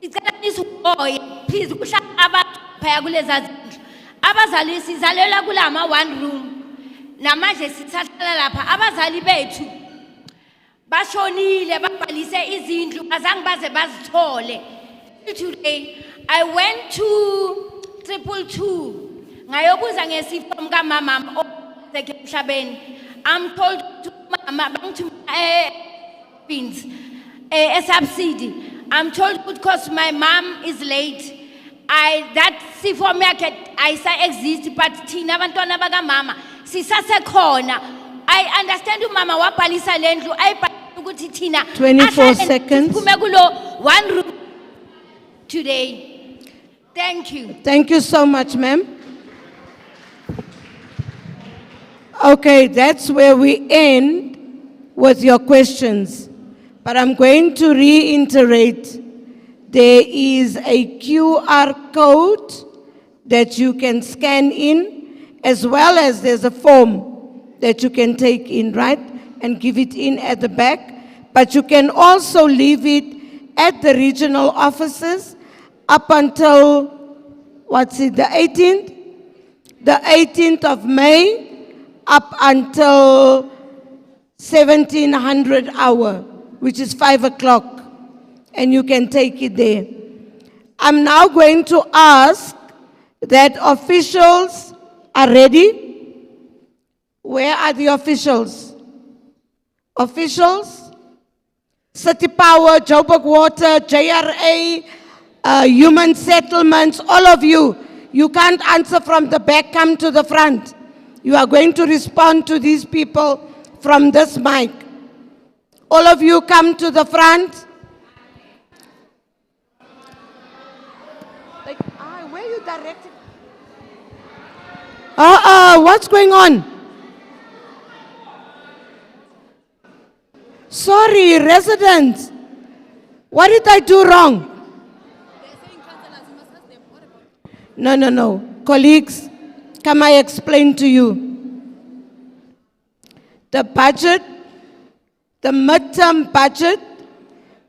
icela nisihoye, please, kuhlala abantu phaya kuleza zindlu. Abazali sizalela kulama one room. Namanje sithathala lapha abazali bethu bashonile babhalise izindlu azange baze bazithole. Today I went to 222 ngayobuza ngesifo mka mama osekhe emhlabeni. I'm told to mama bantu pins a subsidy. I'm told because my mom is late. That sifo market I say exist, but tina abantwana baka mama sisasekhona. I understand mama wabhalisa lendlu ukuthi tina 24 seconds. Kuphume kulo one room today. Thank you. Thank you so much, ma'am. Okay, that's where we end with your questions. But I'm going to reiterate, there is a QR code that you can scan in, as well as there's a form that you can take in, right? And give it in at the back. But you can also leave it at the regional offices up until, the 18th? The 18th of May, up until 1700 hour, which is 5 o'clock. And you can take it there. I'm now going to ask that officials are ready. Where are the officials? Officials? City Power, Joburg Water, JRA, Human Settlements, all of you. You can't answer from the back, come to the front. You are going to respond to these people from this mic. All of you come to the front. Where are you directed? What's going on? Sorry, residents. What did I do wrong? No. Colleagues, Come, I explain to you. The budget, the midterm budget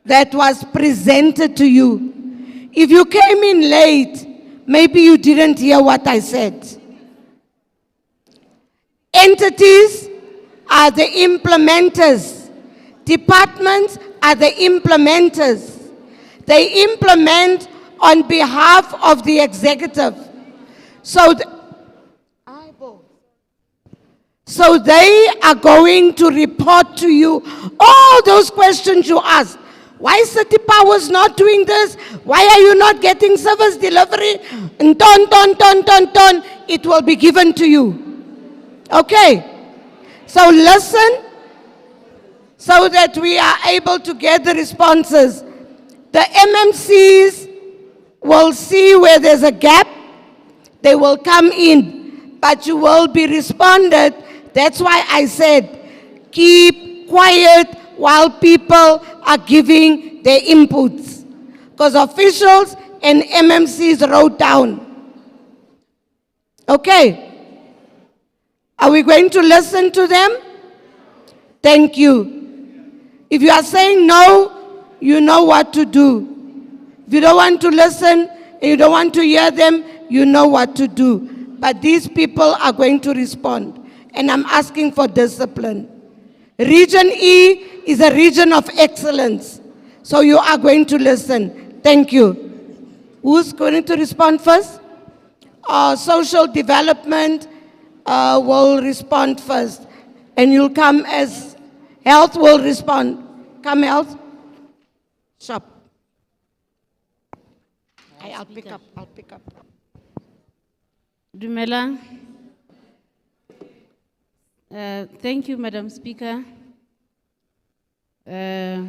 that was presented to you. If you came in late, maybe you didn't hear what I said. Entities are the implementers. Departments are the implementers. They implement on behalf of the executive. So they are going to report to you all those questions you asked. Why City Powers not doing this? Why are you not getting service delivery? And ton. It will be given to you. Okay? So listen so that we are able to get the responses. The MMCs will see where there's a gap. They will come in, but you will be responded. That's why I said, keep quiet while people are giving their inputs. Because officials and MMCs wrote down. Okay? Are we going to listen to them? Thank you. If you are saying no, you know what to do. If you don't want to listen, and you don't want to hear them, you know what to do. But these people are going to respond. And I'm asking for discipline. Region E is a region of excellence. So you are going to listen. Thank you. Who's going to respond first? Social development will respond first. And you'll come as health will respond. Come health. Shop. I'll pick up. Dumela. Thank you, Madam Speaker. The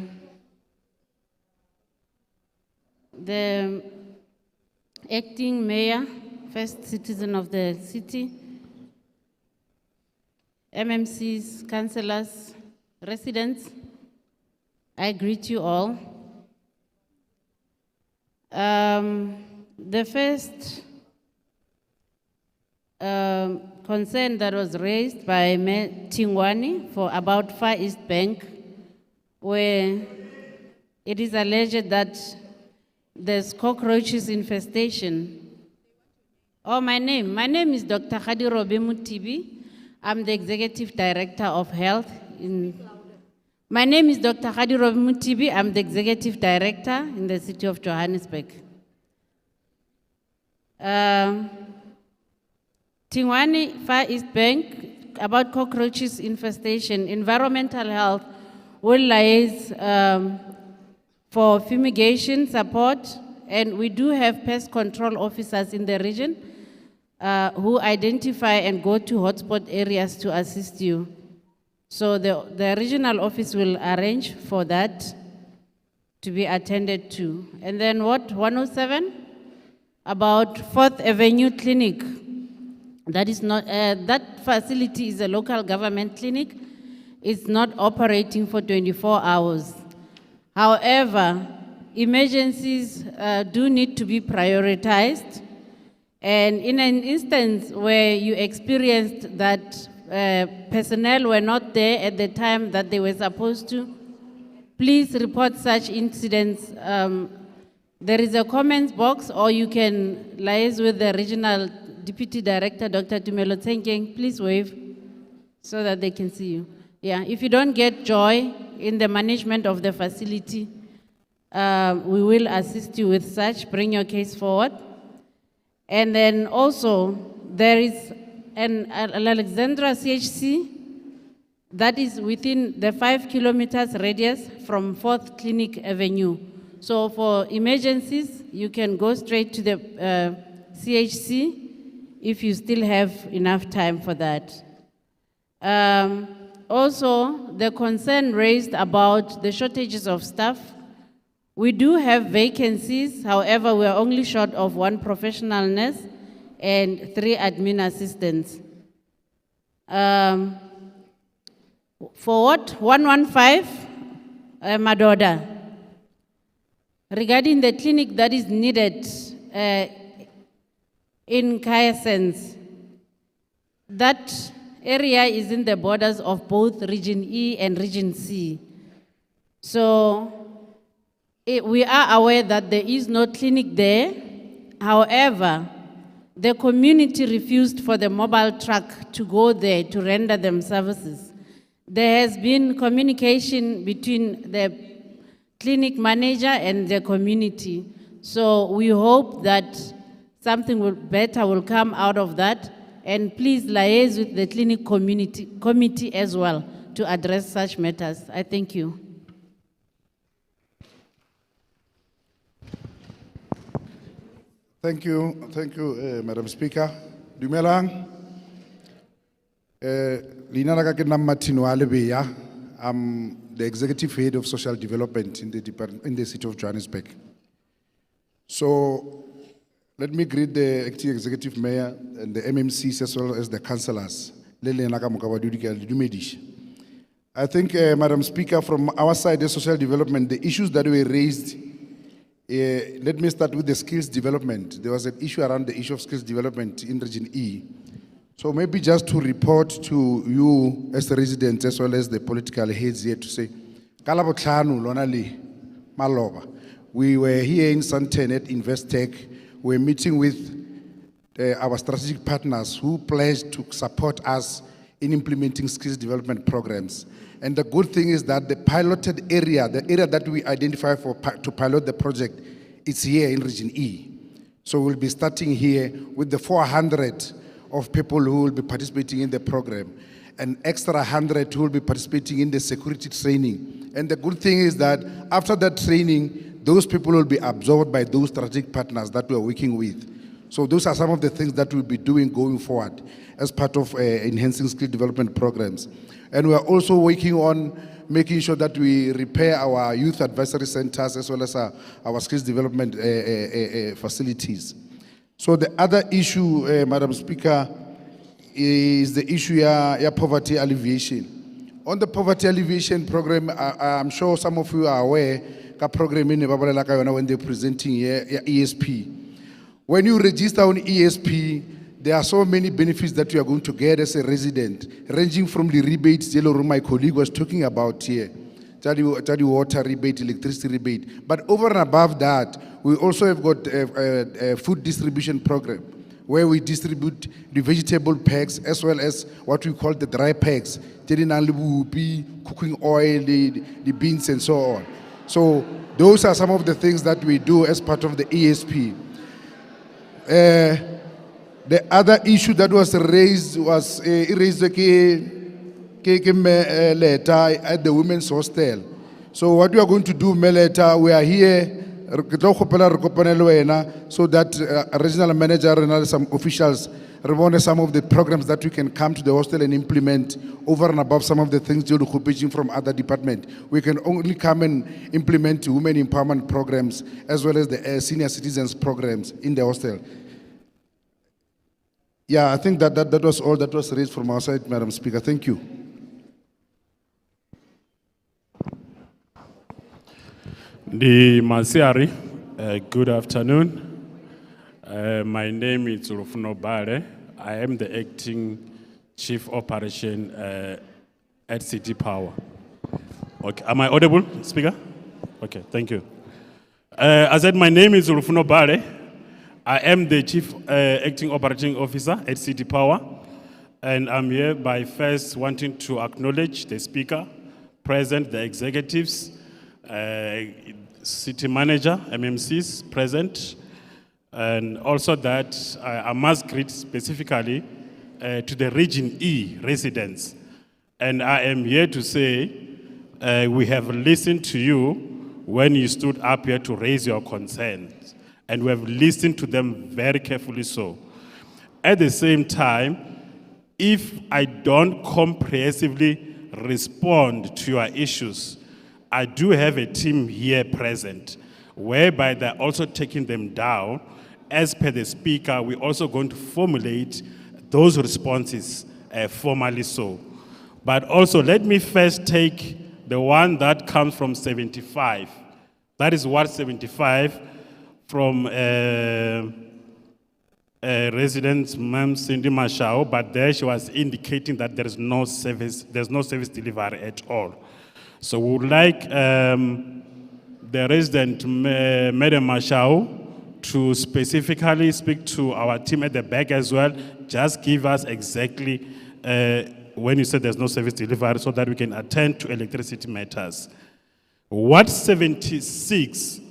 acting mayor, first citizen of the city, MMCs, councillors, residents, I greet you all. The first concern that was raised by Tingwani for about Far East Bank, where it is alleged that there's cockroaches infestation. Oh, my name is Dr. Khadirobe Mutibi. I'm the Executive Director of Health. My name is Dr. Khadirobe Mutibi. I'm the Executive Director in the city of Johannesburg. Tingwani Far East Bank, about cockroaches infestation, environmental health will liaise for fumigation support, and we do have pest control officers in the region who identify and go to hotspot areas to assist you. So the regional office will arrange for that to be attended to. And then what, 107? About 4th Avenue Clinic. That is not, that facility is a local government clinic. It's not operating for 24 hours. However, emergencies do need to be prioritized. And in an instance where you experienced that personnel were not there at the time that they were supposed to, please report such incidents. There is a comments box, or you can liaise with the regional Deputy Director, Dr. Tumelo Tsenkeng. Please wave so that they can see you. Yeah, if you don't get joy in the management of the facility, we will assist you with such. Bring your case forward. And then also, there is an Alexandra CHC that is within the 5 kilometers radius from 4th Clinic Avenue. So for emergencies, you can go straight to the CHC if you still have enough time for that. Also, the concern raised about the shortages of staff. We do have vacancies, however, we are only short of 1 professional nurse and 3 admin assistants. For what? 115, Madoda. Regarding the clinic that is needed in Kaya Sense, That area is in the borders of both Region E and Region C. So we are aware that there is no clinic there. However, the community refused for the mobile truck to go there to render them services. There has been communication between the clinic manager and the community. So we hope that something better will come out of that. And please liaise with the clinic committee as well to address such matters. I thank you. Thank you, Madam Speaker. Dumelang. Lina la ka ke nna Martino Alebeya. I'm the executive head of social development in the city of Johannesburg. So let me greet the acting executive mayor and the MMCs as well as the councillors. I think, Madam Speaker, from our side, the social development, the issues that were raised, let me start with the skills development. There was an issue around the issue of skills development in Region E. So maybe just to report to you as the residents as well as the political heads here to say, we were here in Santen at Investec. We're meeting with our strategic partners who pledged to support us in implementing skills development programs. And the good thing is that the piloted area, the area that we identify to pilot the project, is here in Region E. So we'll be starting here with the 400 of people who will be participating in the program, an extra 100 who will be participating in the security training. And the good thing is that after that training, those people will be absorbed by those strategic partners that we are working with. So those are some of the things that we'll be doing going forward as part of enhancing skill development programs. And we are also working on making sure that we repair our youth advisory centers as well as our skills development facilities. So the other issue, Madam Speaker, is the issue of poverty alleviation. On the poverty alleviation program, I'm sure some of you are aware, program when they're presenting here, ESP. When you register on ESP, there are so many benefits that you are going to get as a resident, ranging from the rebates my colleague was talking about here, water rebate, electricity rebate. But over and above that, we also have got a food distribution program where we distribute the vegetable packs as well as what we call the dry packs, cooking oil, the beans and so on. So those are some of the things that we do as part of the ESP. The other issue that was raised was letter at the women's hostel. So what we are going to do, Meleta, we are here so that regional manager and some officials some of the programs that we can come to the hostel and implement over and above some of the things from other departments. We can only come and implement women empowerment programs as well as the senior citizens programs in the hostel. Yeah, I think that was all that was raised from our side, Madam Speaker. Thank you. The Masiari, good afternoon. My name is Rufuno Bare. I am the acting chief operation at City Power. Okay, am I audible, Speaker? Okay, thank you. I said my name is Rufuno Bare. I am the chief acting operating officer at City Power, and I'm here by first wanting to acknowledge the Speaker, present, the executives, city manager, MMCs present, and also that I must greet specifically to the Region E residents. And I am here to say we have listened to you when you stood up here to raise your concerns, and we have listened to them very carefully so. At the same time, if I don't comprehensively respond to your issues, I do have a team here present, whereby they're also taking them down. As per the Speaker, we're also going to formulate those responses formally so. But also, let me first take the one that comes from 75. That is Ward 75 from resident, Ma'am Cindy Mashao, but there she was indicating that there's no service delivery at all. So we would like the resident, Madam Mashao, to specifically speak to our team at the back as well. Just give us exactly when you said there's no service delivery so that we can attend to electricity matters. Ward 76,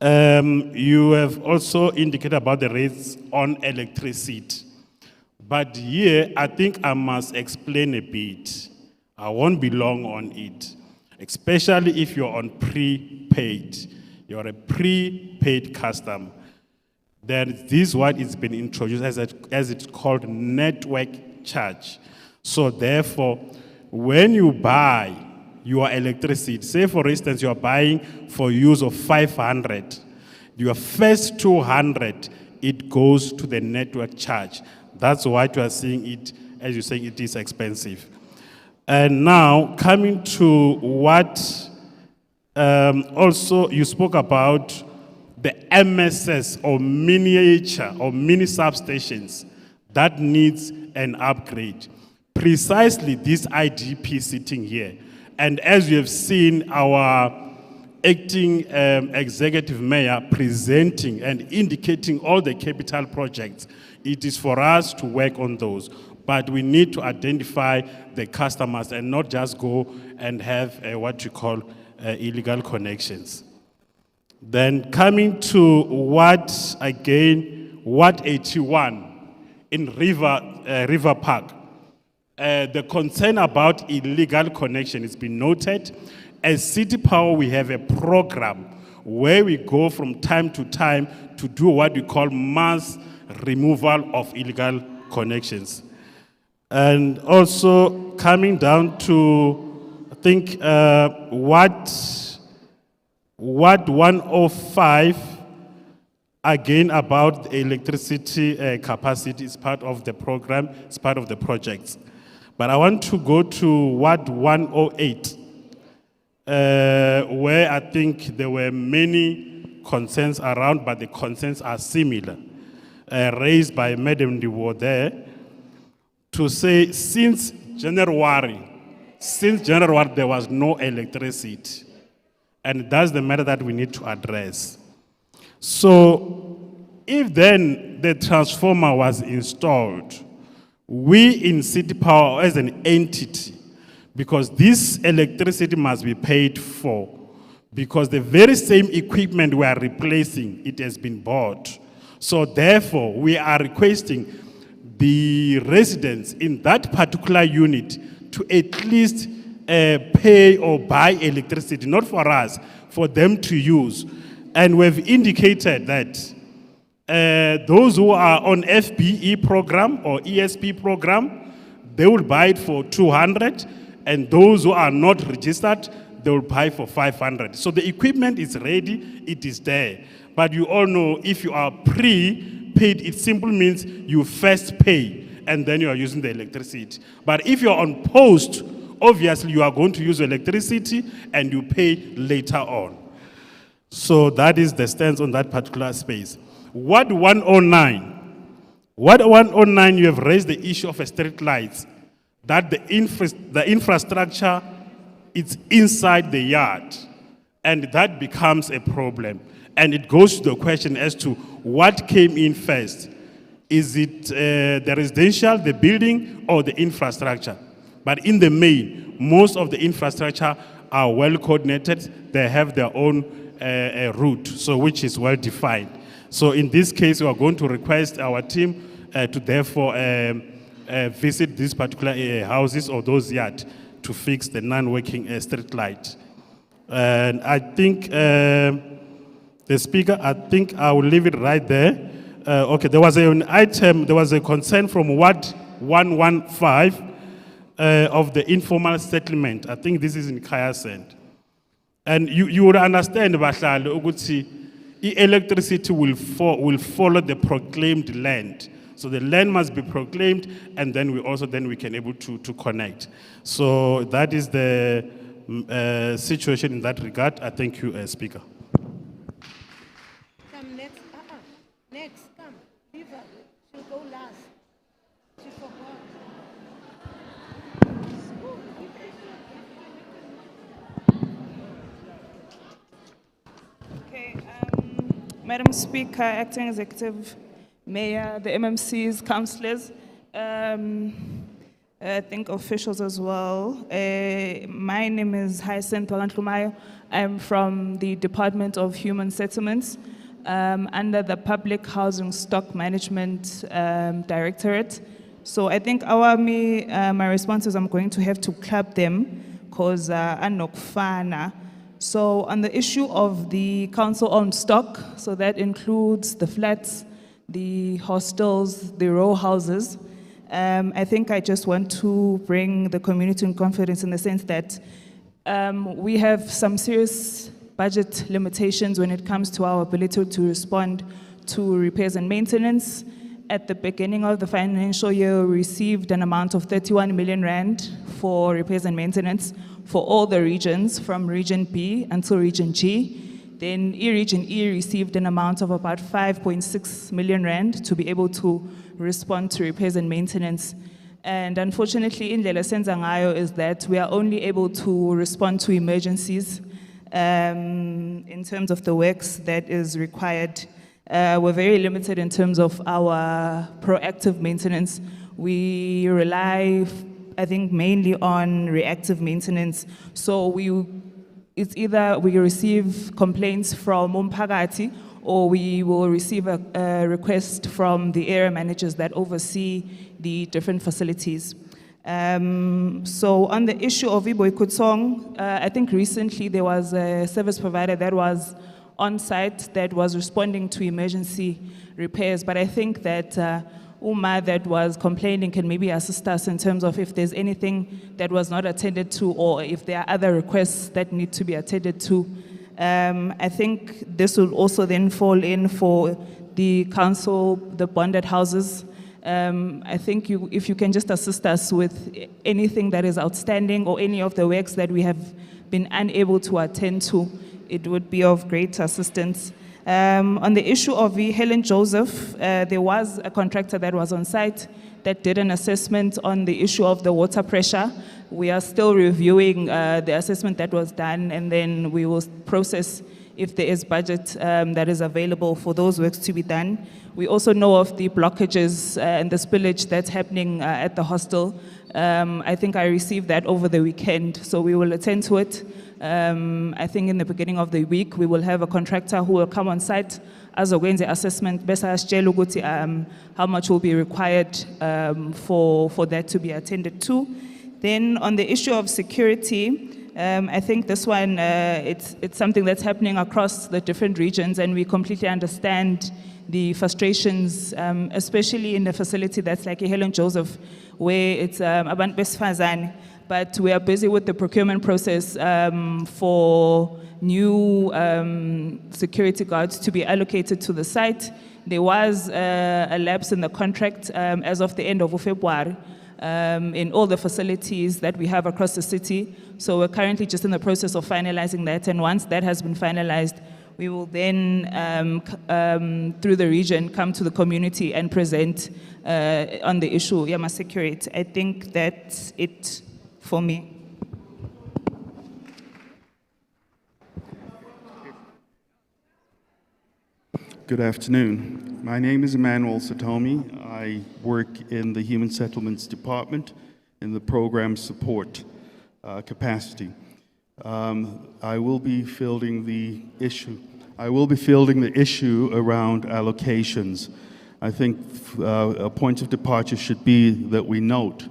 you have also indicated about the rates on electricity. But here, I think I must explain a bit. I won't be long on it, especially if you're on prepaid. You're a prepaid customer. Then this what is been introduced as it's called network charge. So therefore, when you buy your electricity, say for instance, you're buying for use of 500, your first 200, it goes to the network charge. That's why you are seeing it, as you're saying, it is expensive. And now, coming to what also you spoke about the MSS or miniature or mini substations that needs an upgrade. Precisely this IDP sitting here. And as you have seen our acting executive mayor presenting and indicating all the capital projects, it is for us to work on those. But we need to identify the customers and not just go and have what you call illegal connections. Then coming to what 81 in River Park. The concern about illegal connection has been noted. As City Power, we have a program where we go from time to time to do what we call mass removal of illegal connections. And also coming down to, I think, what 105, again about the electricity capacity is part of the program, it's part of the projects. But I want to go to Ward 108, where I think there were many concerns around, but the concerns are similar, raised by Madam Diwo there, to say since January, there was no electricity. And that's the matter that we need to address. So if then the transformer was installed, we in City Power as an entity, because this electricity must be paid for, because the very same equipment we are replacing, it has been bought. So therefore, we are requesting the residents in that particular unit to at least pay or buy electricity, not for us, for them to use. And we've indicated that those who are on FBE program or ESP program, they will buy it for 200, and those who are not registered, they will buy for 500. So the equipment is ready, it is there. But you all know if you are pre-paid, it simply means you first pay and then you are using the electricity. But if you're on post, obviously you are going to use electricity and you pay later on. So that is the stance on that particular space. Ward 109. Ward 109, you have raised the issue of street lights, that the infrastructure is inside the yard, and that becomes a problem. And it goes to the question as to what came in first. Is it the residential, the building, or the infrastructure? But in the main, most of the infrastructure are well coordinated. They have their own route, so which is well defined. So in this case, we are going to request our team to therefore visit these particular houses or those yards to fix the non-working street light. And I think the speaker, I think I will leave it right there. Okay, there was an item, there was a concern from Ward 115 of the informal settlement. I think this is in Kayasend. And you would understand, Bahlalo, ukuthi electricity will follow the proclaimed land. So the land must be proclaimed, and then we can able to connect. So that is the situation in that regard. I thank you, Speaker. Come next. Next, come. Viva. Madam Speaker, Acting Executive Mayor, the MMCs, councillors, I think officials as well. My name is Hyacinth Wagantlumayo. I'm from the Department of Human Settlements under the Public Housing Stock Management Directorate. So I think my response is I'm going to have to club them because anokfana. So on the issue of the council-owned stock, so that includes the flats, the hostels, the row houses, I think I just want to bring the community in confidence in the sense that we have some serious budget limitations when it comes to our ability to respond to repairs and maintenance. At the beginning of the financial year, we received an amount of 31 million rand for repairs and maintenance for all the regions, from Region B until Region G. Then Region E received an amount of about 5.6 million rand to be able to respond to repairs and maintenance. And unfortunately, indlela senza ngayo is that we are only able to respond to emergencies in terms of the works that is required. We're very limited in terms of our proactive maintenance. We rely, I think, mainly on reactive maintenance. So it's either we receive complaints from umphakathi or we will receive a request from the area managers that oversee the different facilities. So on the issue of Iboikutsong, I think recently there was a service provider that was on site that was responding to emergency repairs, but I think that Uma that was complaining can maybe assist us in terms of if there's anything that was not attended to or if there are other requests that need to be attended to. I think this will also then fall in for the council, the bonded houses. I think if you can just assist us with anything that is outstanding or any of the works that we have been unable to attend to, it would be of great assistance. On the issue of Helen Joseph, there was a contractor that was on site that did an assessment on the issue of the water pressure. We are still reviewing the assessment that was done, and then we will process if there is budget that is available for those works to be done. We also know of the blockages and the spillage that's happening at the hostel. I think I received that over the weekend, so we will attend to it. I think in the beginning of the week, we will have a contractor who will come on site as a the assessment, how much will be required for that to be attended to. Then on the issue of security, I think this one, it's something that's happening across the different regions, and we completely understand the frustrations, especially in the facility that's like Helen Joseph, where it's Abantu Besifazane. But we are busy with the procurement process for new security guards to be allocated to the site. There was a lapse in the contract as of the end of February in all the facilities that we have across the city. So we're currently just in the process of finalizing that. And once that has been finalized, we will then, through the region, come to the community and present on the issue, Yama Security. I think that's it for me. Good afternoon. My name is Emmanuel Satomi. I work in the Human Settlements Department in the program support capacity. I will be fielding the issue. Around allocations. I think a point of departure should be that we note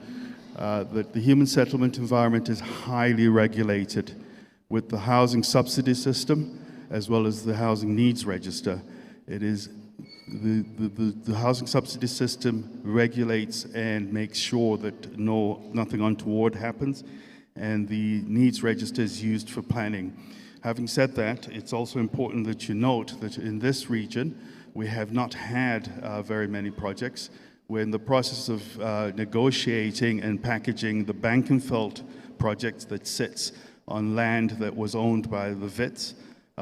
that the human settlement environment is highly regulated with the housing subsidy system as well as the housing needs register. It is the housing subsidy system regulates and makes sure that nothing untoward happens, and the needs register is used for planning. Having said that, it's also important that you note that in this region, we have not had very many projects. We're in the process of negotiating and packaging the Bankenveld project that sits on land that was owned by the Wits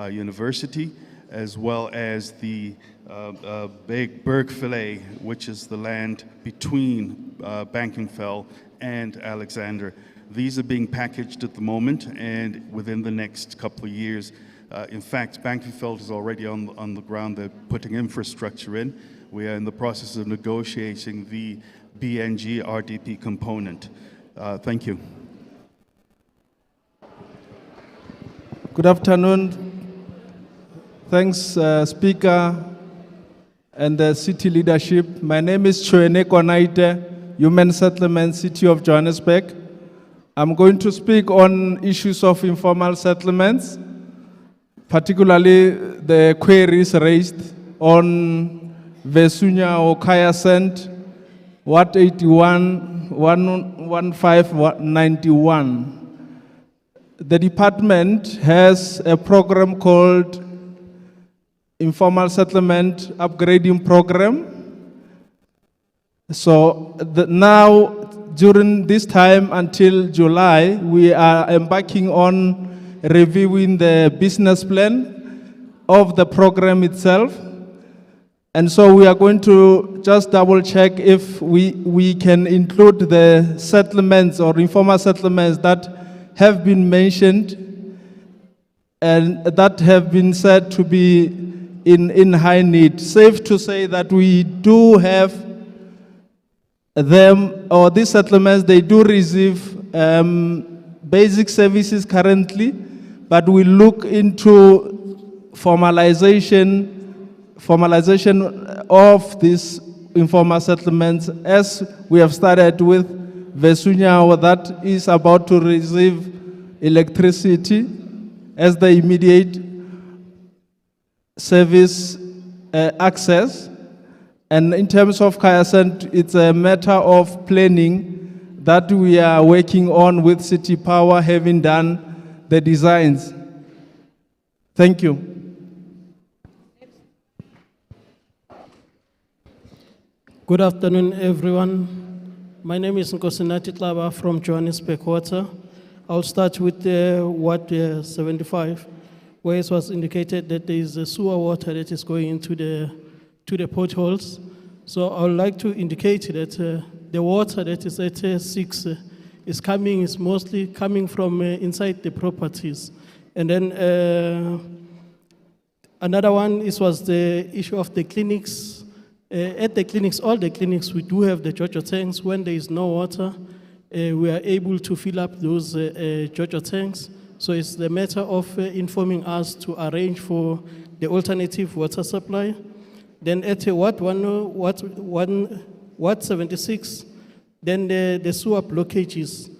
University, as well as the Bergfilet, which is the land between Bankenveld and Alexander. These are being packaged at the moment, and within the next couple of years, In fact, Bankveld is already on the ground. They're putting infrastructure in. We are in the process of negotiating the BNG RDP component. Thank you. Good afternoon. Thanks, Speaker and the city leadership. My name is Choene Konaite, Human Settlement, City of Johannesburg. I'm going to speak on issues of informal settlements, particularly the queries raised on Vesunya or Kaya Cent, Watt 81, 11591. The department has a program called Informal Settlement Upgrading Program. So now, during this time until July, we are embarking on reviewing the business plan of the program itself. And so we are going to just double check if we can include the settlements or informal settlements that have been mentioned and that have been said to be in high need. Safe to say that we do have them, or these settlements, they do receive basic services currently, but we look into formalization of these informal settlements, as we have started with Vesunya, that is about to receive electricity as the immediate service access. And in terms of Kaya Cent, it's a matter of planning that we are working on with City Power, having done the designs. Thank you. Good afternoon, everyone. My name is Nkosinati Tlaba from Johannesburg Water. I'll start with Ward 75, where it was indicated that there is a sewer water that is going into the potholes. So I would like to indicate that the water that is at 6 is mostly coming from inside the properties. And then another one was the issue of the clinics. At the clinics, all the clinics, we do have the JoJo tanks. When there is no water, we are able to fill up those JoJo tanks. So it's the matter of informing us to arrange for the alternative water supply. Then at Ward 76, then the sewer blockages.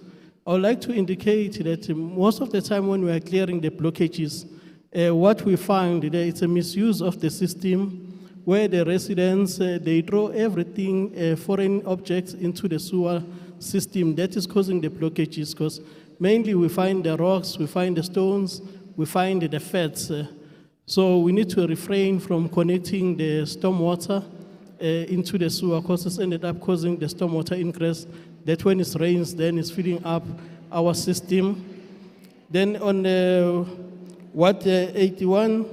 I would like to indicate that most of the time when we are clearing the blockages, what we find there is a misuse of the system, where the residents, they throw everything, foreign objects into the sewer system. That is causing the blockages, because mainly we find the rocks, we find the stones, we find the fats. So we need to refrain from connecting the stormwater into the sewer, because it's ended up causing the stormwater ingress, that when it rains, then it's filling up our system. Then on Ward 81,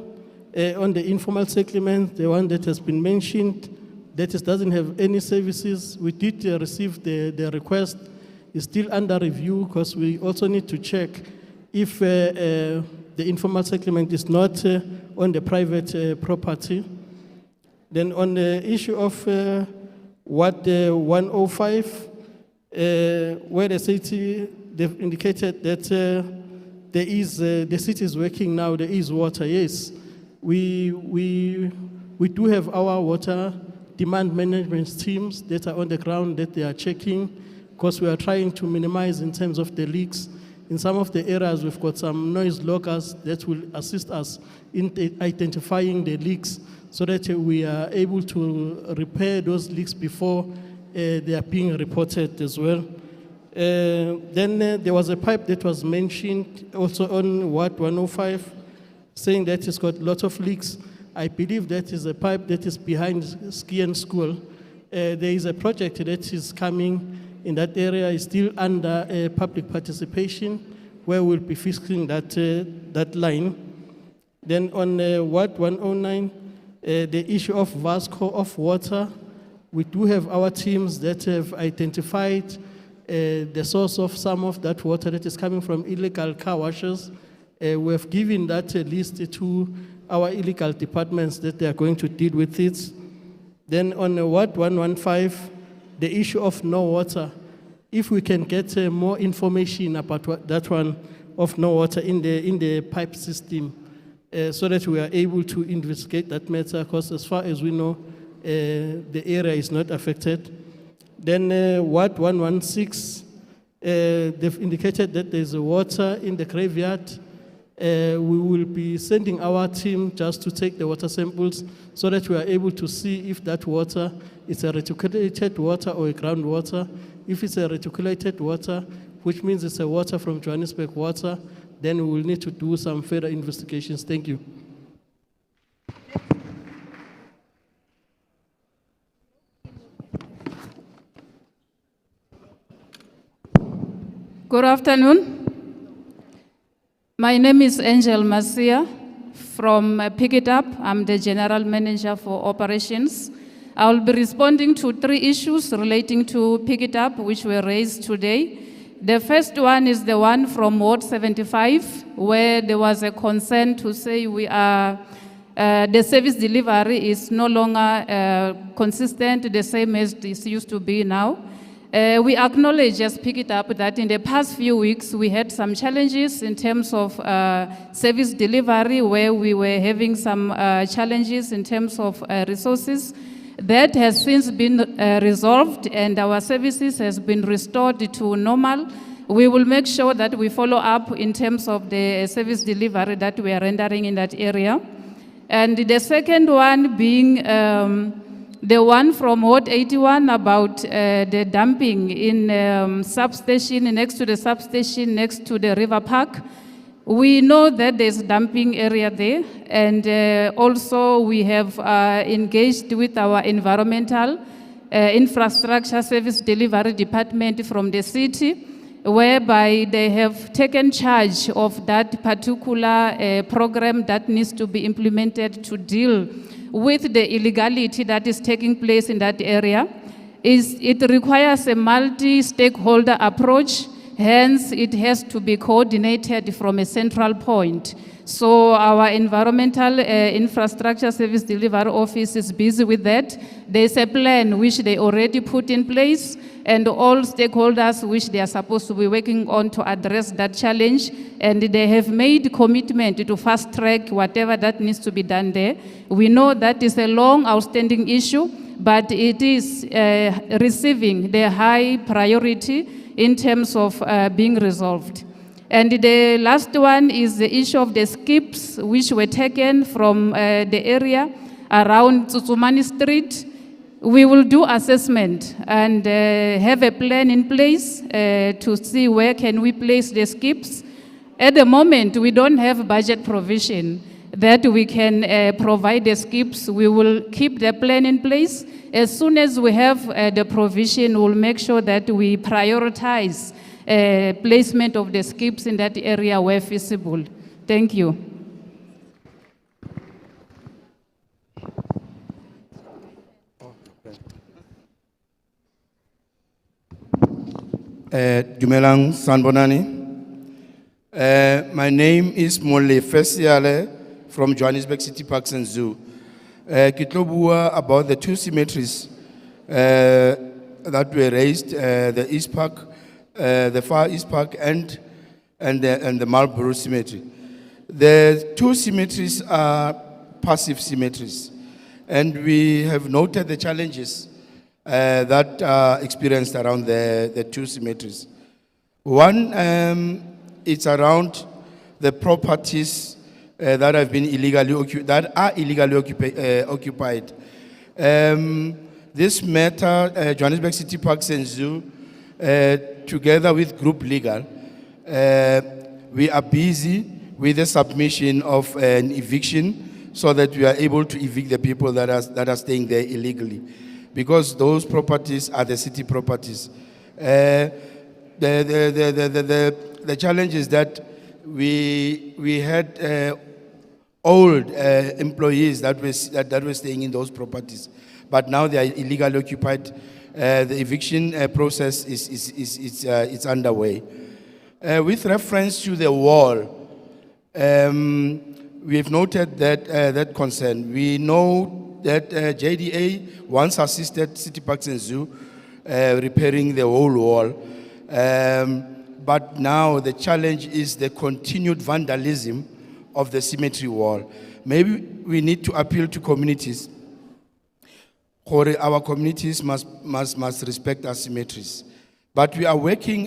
on the informal settlement, the one that has been mentioned, that doesn't have any services. We did receive the request. It's still under review, because we also need to check if the informal settlement is not on the private property. Then on the issue of Ward 105, where the city, they've indicated that there is, the city is working now, there is water, yes. We do have our water demand management teams that are on the ground that they are checking, because we are trying to minimize in terms of the leaks. In some of the areas, we've got some noise loggers that will assist us in identifying the leaks, so that we are able to repair those leaks before they are being reported as well. Then there was a pipe that was mentioned also on Ward 105, saying that it's got lots of leaks. I believe that is a pipe that is behind Skian School. There is a project that is coming in that area, is still under public participation, where we'll be fixing that line. Then on Ward 109, the issue of Vasco of water, we do have our teams that have identified the source of some of that water that is coming from illegal car washes. We have given that list to our illegal departments that they are going to deal with it. Then on Ward 115, the issue of no water, if we can get more information about that one of no water in the pipe system, so that we are able to investigate that matter, because as far as we know, the area is not affected. Then Ward 116, they've indicated that there's water in the graveyard. We will be sending our team just to take the water samples so that we are able to see if that water is a reticulated water or a groundwater. If it's a reticulated water, which means it's a water from Johannesburg water, then we will need to do some further investigations. Thank you. Good afternoon. My name is Angel Masia from Pick It Up. I'm the General Manager for Operations. I will be responding to 3 issues relating to Pick It Up, which were raised today. The first one is the one from Ward 75, where there was a concern to say the service delivery is no longer consistent, the same as this used to be now. We acknowledge, just pick it up, that in the past few weeks we had some challenges in terms of service delivery, where we were having some challenges in terms of resources. That has since been resolved, and our services has been restored to normal. We will make sure that we follow up in terms of the service delivery that we are rendering in that area. And the second one being the one from Ward 81 about the dumping in substation, next to the substation, next to the river park. We know that there's dumping area there, and also we have engaged with our environmental infrastructure service delivery department from the city, whereby they have taken charge of that particular program that needs to be implemented to deal with the illegality that is taking place in that area. It requires a multi-stakeholder approach, hence it has to be coordinated from a central point. So our environmental infrastructure service delivery office is busy with that. There's a plan which they already put in place, and all stakeholders which they are supposed to be working on to address that challenge, and they have made commitment to fast track whatever that needs to be done there. We know that is a long outstanding issue, but it is receiving the high priority in terms of being resolved. And the last one is the issue of the skips which were taken from the area around Tsutsumani Street. We will do assessment and have a plan in place to see where can we place the skips. At the moment, we don't have budget provision that we can provide the skips. We will keep the plan in place. As soon as we have the provision, we'll make sure that we prioritize placement of the skips in that area where feasible. Thank you. Dumelang Sanbonani. My name is Mole Fesiale from Johannesburg City Parks and Zoo. Kitlobua about the 2 cemeteries that were raised, the East Park, the Far East Park and the Malboro Cemetery. The 2 cemeteries are passive cemeteries, and we have noted the challenges that are experienced around the 2 cemeteries. One, it's around the properties that have been illegally occupied. This matter, Johannesburg City Parks and Zoo, together with Group Legal, we are busy with the submission of an eviction so that we are able to evict the people that are staying there illegally, because those properties are the city properties. The challenge is that we had old employees that were staying in those properties, but now they are illegally occupied. The eviction process is underway. With reference to the wall, We have noted that concern. We know that JDA once assisted City Parks and Zoo repairing the whole wall. But now the challenge is the continued vandalism of the cemetery wall. Maybe we need to appeal to communities. Our communities must respect our cemeteries. But we are working,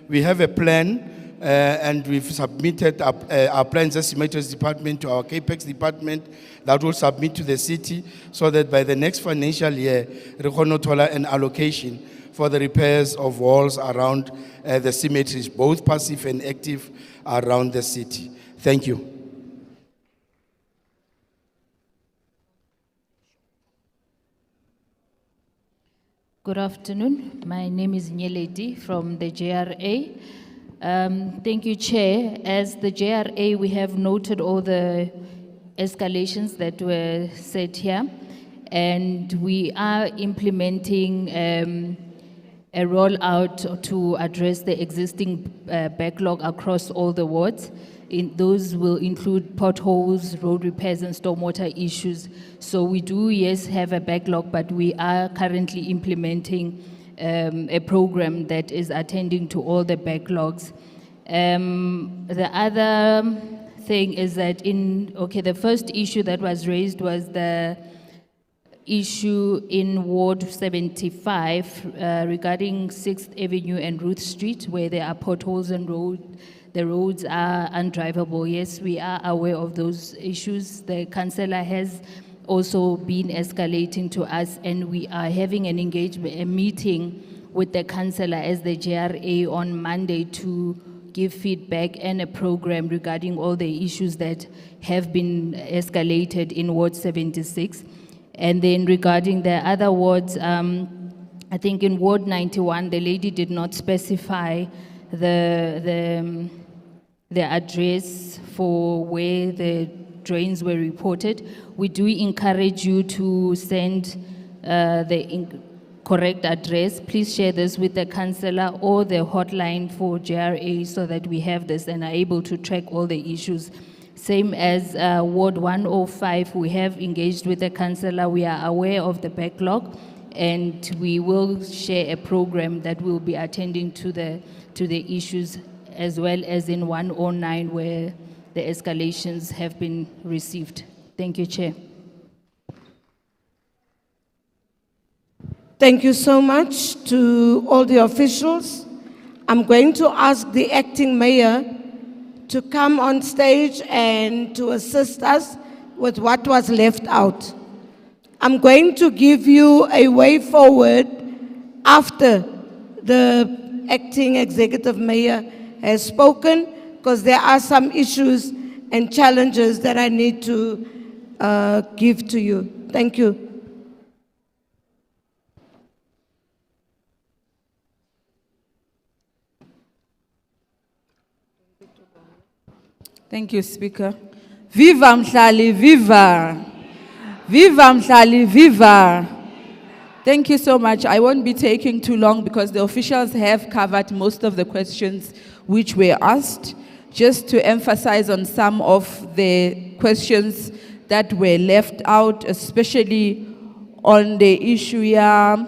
we have a plan, and we've submitted our plans as cemeteries department to our CAPEX department that will submit to the city so that by the next financial year, we can an allocation for the repairs of walls around the cemeteries, both passive and active around the city. Thank you. Good afternoon. My name is Nyeledi from the JRA. Thank you, Chair. As the JRA, we have noted all the escalations that were said here, and we are implementing a rollout to address the existing backlog across all the wards. Those will include potholes, road repairs, and stormwater issues. So we do, yes, have a backlog, but we are currently implementing a program that is attending to all the backlogs. The other thing is that the first issue that was raised was the issue in Ward 75 regarding 6th Avenue and Ruth Street, where there are potholes and the roads are undrivable. Yes, we are aware of those issues. The councillor has also been escalating to us, and we are having a meeting with the councillor as the JRA on Monday to give feedback and a program regarding all the issues that have been escalated in Ward 76. And then regarding the other wards, I think in Ward 91, the lady did not specify the address for where the drains were reported. We do encourage you to send the correct address. Please share this with the councillor or the hotline for JRA so that we have this and are able to track all the issues. Same as Ward 105, we have engaged with the councillor. We are aware of the backlog, and we will share a program that will be attending to the issues, as well as in 109 where the escalations have been received. Thank you, Chair. Thank you so much to all the officials. I'm going to ask the acting mayor to come on stage and to assist us with what was left out. I'm going to give you a way forward after the acting executive mayor has spoken, because there are some issues and challenges that I need to give to you. Thank you. Thank you, Speaker. Viva Mhlali, viva! Viva Mhlali, viva! Thank you so much. I won't be taking too long because the officials have covered most of the questions which were asked. Just to emphasize on some of the questions that were left out, especially on the issue here,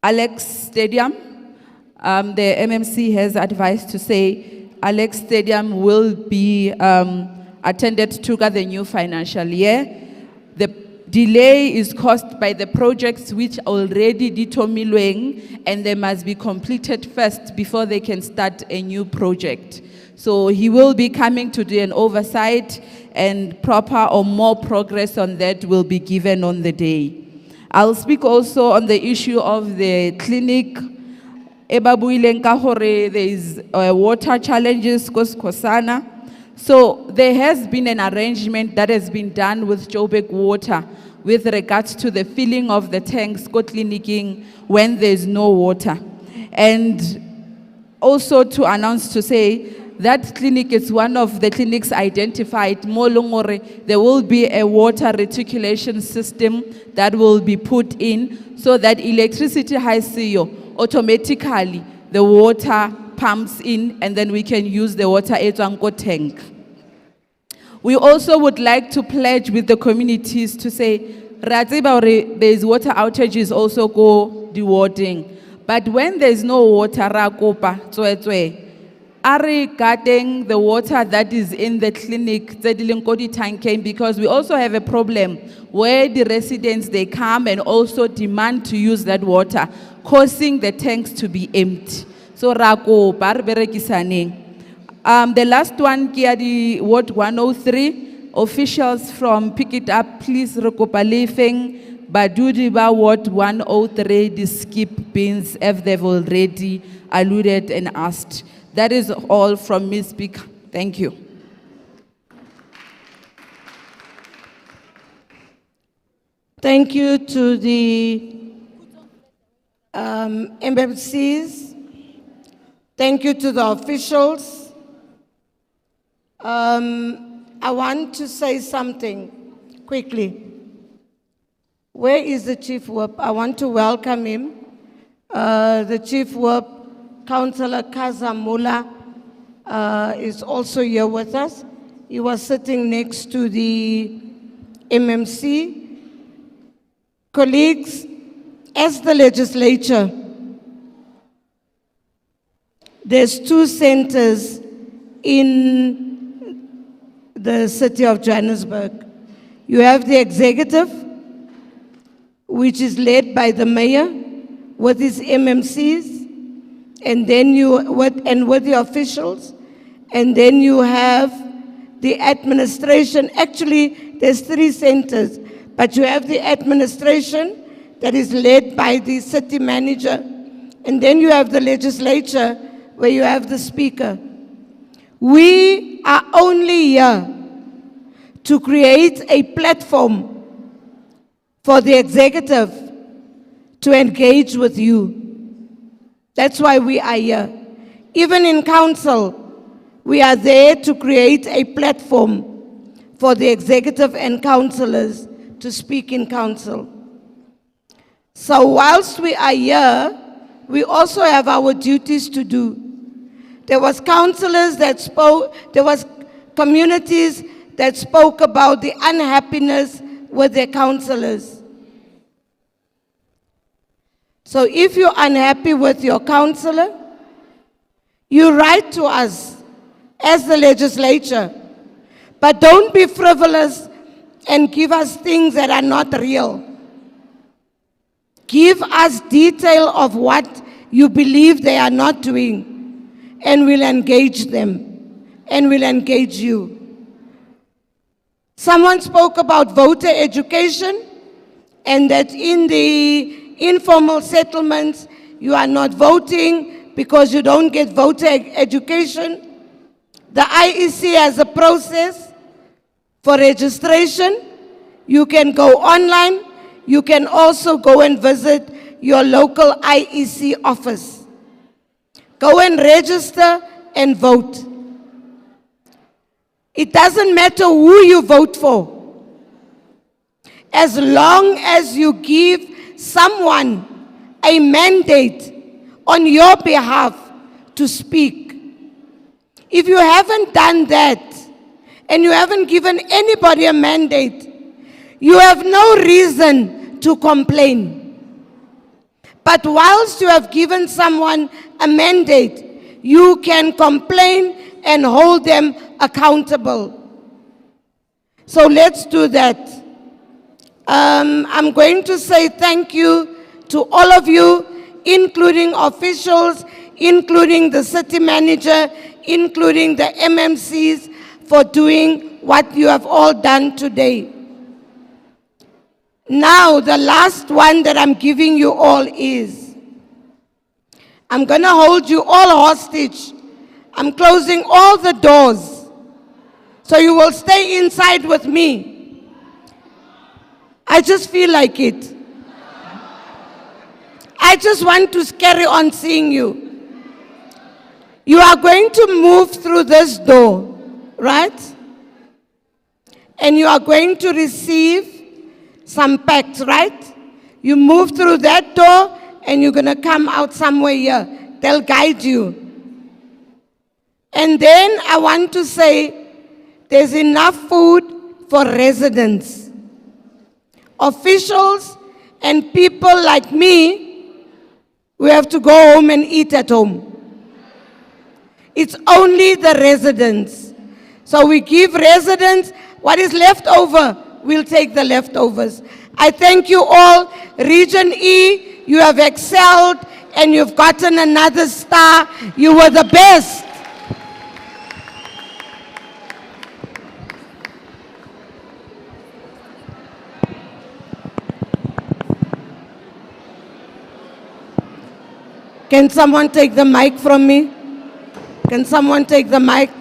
Alex Stadium. The MMC has advised to say Alex Stadium will be attended to the new financial year. The delay is caused by the projects which already ditomilweng, and they must be completed first before they can start a new project. So he will be coming to do an oversight, and proper or more progress on that will be given on the day. I'll speak also on the issue of the clinic. There is water challenges, Kosana. So there has been an arrangement that has been done with Joburg Water with regards to the filling of the tanks, clinicking when there's no water. And also to announce to say that clinic is one of the clinics identified. Molongore, there will be a water reticulation system that will be put in so that electricity high CEO automatically the water pumps in, and then we can use the water etuanko tank. We also would like to pledge with the communities to say, there's water outages also go the warding. But when there's no water, are regarding the water that is in the clinic, because we also have a problem where the residents, they come and also demand to use that water, causing the tanks to be empty. So the last one, the Ward 103, officials from Pick It Up, please recopalifeng, Badudiba Ward 103, the skip bins, if they've already alluded and asked. That is all from Ms. Speaker. Thank you. Thank you to the MMCs. Thank you to the officials. I want to say something quickly. Where is the Chief Whip? I want to welcome him. The Chief Whip, Councillor Kazamula, is also here with us. He was sitting next to the MMC. Colleagues, as the legislature, there's 2 centers in the city of Johannesburg. You have the executive, which is led by the mayor with his MMCs, and then with the officials, and then you have the administration. Actually, there's 3 centers, but you have the administration that is led by the city manager, and then you have the legislature where you have the speaker. We are only here to create a platform for the executive to engage with you. That's why we are here. Even in council, we are there to create a platform for the executive and councillors to speak in council. So whilst we are here, we also have our duties to do. There was councillors that spoke, there was communities that spoke about the unhappiness with their councillors. So if you're unhappy with your councillor, you write to us as the legislature, but don't be frivolous and give us things that are not real. Give us detail of what you believe they are not doing, and we'll engage them, and we'll engage you. Someone spoke about voter education, and that in the informal settlements, you are not voting because you don't get voter education. The IEC has a process for registration. You can go online. You can also go and visit your local IEC office. Go and register and vote. It doesn't matter who you vote for. As long as you give someone a mandate on your behalf to speak. If you haven't done that, and you haven't given anybody a mandate, you have no reason to complain. But whilst you have given someone a mandate, you can complain and hold them accountable. So let's do that. I'm going to say thank you to all of you, including officials, including the city manager, including the MMCs, for doing what you have all done today. Now, the last one that I'm giving you all is, I'm going to hold you all hostage. I'm closing all the doors, so you will stay inside with me. I just feel like it. I just want to carry on seeing you. You are going to move through this door, right? And you are going to receive some packs, right? You move through that door and you're going to come out somewhere here. They'll guide you. And then I want to say there's enough food for residents. Officials and people like me, we have to go home and eat at home. It's only the residents. So we give residents what is left over, we'll take the leftovers. I thank you all. Region E, you have excelled and you've gotten another star. You were the best. Can someone take the mic from me? Can someone take the mic?